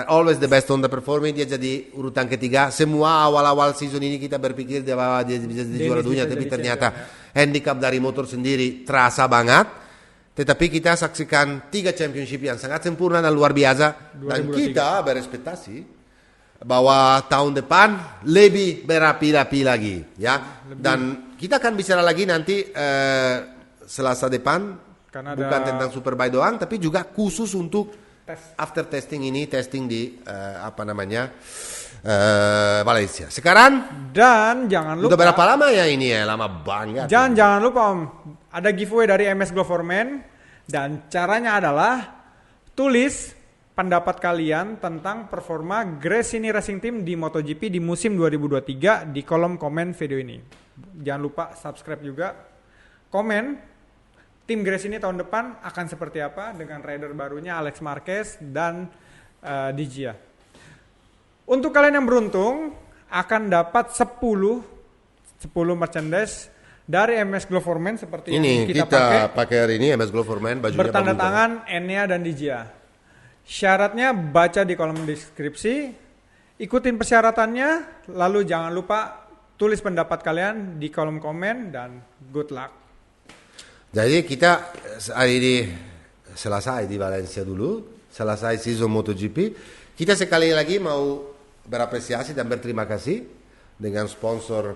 always the best Honda performing. Dia jadi urutan ketiga. Semua awal-awal season ini kita berpikir dia bisa jadi juara dunia, tapi ternyata handicap dari motor sendiri terasa banget. Tetapi kita saksikan 3 championship yang sangat sempurna dan luar biasa, dan kita berespektasi bahwa tahun depan lebih berapi-api lagi, ya. Dan kita akan bicara lagi nanti Selasa depan. Karena bukan tentang Superbike doang, tapi juga khusus untuk after testing ini, testing di Valencia. Sekarang dan jangan lupa. Udah berapa lama ya ini ya? Lama banget. Jangan lupa Om, ada giveaway dari MS Glow for Men, dan caranya adalah tulis pendapat kalian tentang performa Gresini Racing Team di MotoGP di musim 2023 di kolom komen video ini. Jangan lupa subscribe juga, komen. Tim Gresini tahun depan akan seperti apa dengan rider barunya Alex Marquez dan Digia. Untuk kalian yang beruntung akan dapat 10 merchandise dari MS Glow for Men seperti ini yang kita pakai hari ini, MS Glow for Men, bajunya bertanda tangan Enea dan Digia. Syaratnya baca di kolom deskripsi, ikutin persyaratannya, lalu jangan lupa tulis pendapat kalian di kolom komen, dan good luck. Jadi kita hari ini selesai di Valencia dulu, selesai season MotoGP. Kita sekali lagi mau berapresiasi dan berterima kasih dengan sponsor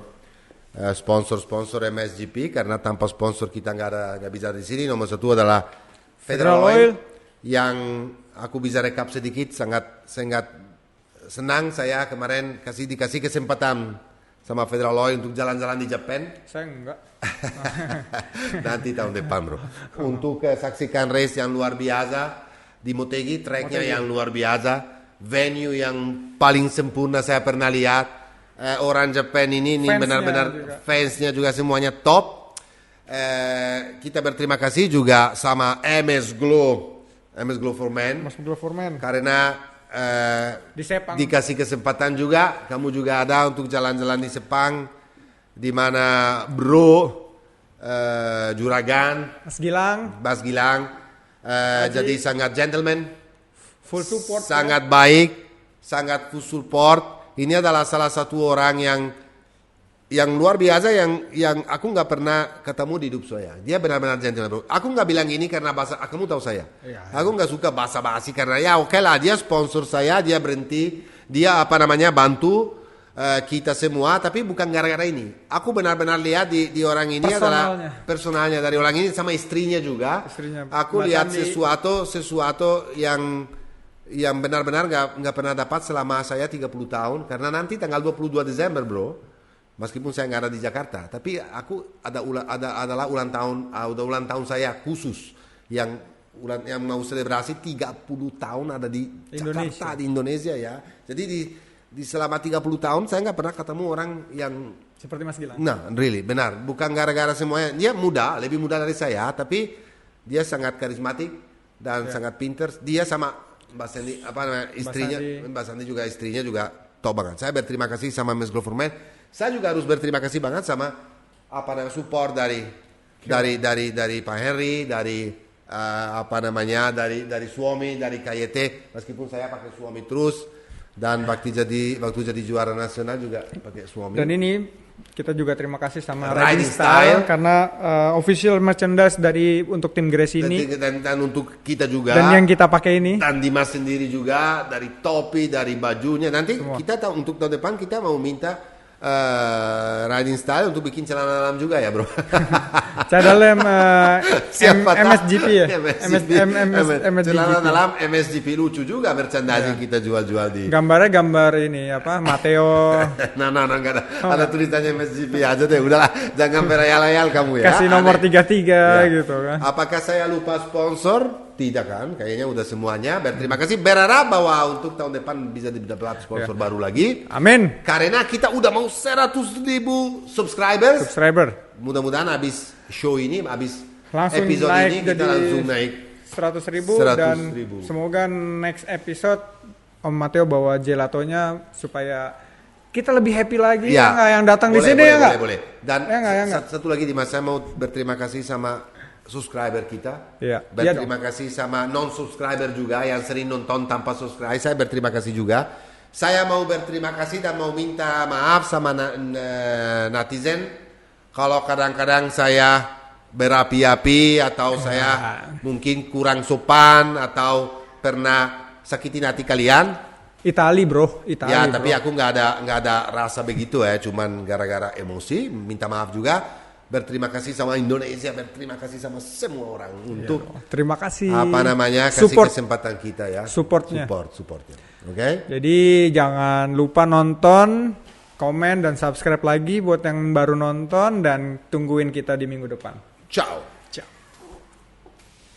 MSGP, karena tanpa sponsor kita nggak bisa di sini. Nomor 1 adalah Federal Oil, yang aku bisa rekap sedikit, sangat senang saya kemarin dikasih kesempatan sama Federal Oil untuk jalan-jalan di Jepang. Saya enggak. Nanti tahun depan bro, untuk saksikan race yang luar biasa di Motegi, tracknya yang luar biasa, venue yang paling sempurna saya pernah lihat. Orang Jepang ini benar-benar fansnya juga semuanya top. Kita berterima kasih juga sama MS Glow for Men, karena dikasih kesempatan juga, kamu juga ada untuk jalan-jalan di Sepang, di mana bro Juragan, Bas Gilang jadi sangat gentleman, full support, sangat baik, sangat full support. Ini adalah salah satu orang yang luar biasa, yang aku nggak pernah ketemu di hidup saya. Dia benar-benar gentleman bro. Aku nggak bilang ini karena kamu tahu saya. Aku nggak suka basa-basi, karena ya oke lah, dia sponsor saya, dia berhenti, dia bantu kita semua, tapi bukan gara-gara ini. Aku benar-benar lihat di orang ini adalah personalnya dari orang ini, sama istrinya juga. Aku lihat sesuatu yang benar-benar nggak pernah dapat selama saya 30 tahun, karena nanti tanggal 22 Desember bro, meskipun saya nggak ada di Jakarta, tapi aku adalah ulang tahun saya khusus yang mau selebrasi 30 tahun ada di Jakarta, di Indonesia ya. Jadi di selama 30 tahun saya nggak pernah ketemu orang yang seperti Mas Gilang. Nah, really, benar. Bukan gara-gara semuanya. Dia lebih muda dari saya, tapi dia sangat karismatik dan sangat pinter. Dia sama Mbak Sandy, Mbak Sandy juga, istrinya juga top banget. Saya berterima kasih sama MS Glow for Men. Saya juga harus berterima kasih banget sama support dari Pak Henry, dari suami, dari KYT, meskipun saya pakai suami terus. Dan waktu jadi juara nasional juga pakai suami. Dan ini kita juga terima kasih sama Riding Style karena official merchandise untuk tim Gresini dan untuk kita juga. Dan yang kita pakai ini. Dan Dimas sendiri juga, dari topi, dari bajunya. Nanti semua. Kita untuk tahun depan kita mau minta Riding Style untuk bikin celana dalam juga ya bro. Celana dalam MSGP ya. Celana dalam MSGP lucu juga merchandising kita jual-jual di. Gambarnya gambar ini Matteo. Nah nggak ada. Ada tulisannya MSGP aja deh. Udahlah, jangan berayal-ayal kamu ya. Kasih nomor 33 gitu kan. Apakah saya lupa sponsor? tidak kan? Kayaknya udah semuanya. Berterima kasih. Berharap bahwa untuk tahun depan bisa dapat sponsor baru lagi. Amin. Karena kita udah mau 100.000 subscribers. Mudah-mudahan habis show ini, habis langsung episode naik ini kita langsung naik 100.000 dan semoga next episode Om Mateo bawa gelatonya supaya kita lebih happy lagi ya, yang datang di sini ya nggak? Boleh. Dan satu lagi Dimas, saya mau berterima kasih sama subscriber kita. Berterima kasih sama non-subscriber juga yang sering nonton tanpa subscribe. Saya berterima kasih juga. Saya mau berterima kasih dan mau minta maaf sama netizen kalau kadang-kadang saya berapi-api atau saya mungkin kurang sopan atau pernah sakitin hati kalian. Itali ya, tapi aku nggak ada rasa begitu ya, cuman gara-gara emosi. Minta maaf juga. Berterima kasih sama Indonesia, berterima kasih sama semua orang untuk terima kasih kasih kesempatan kita ya, supportnya. Oke. Jadi jangan lupa nonton, komen dan subscribe lagi buat yang baru nonton dan tungguin kita di minggu depan. Ciao.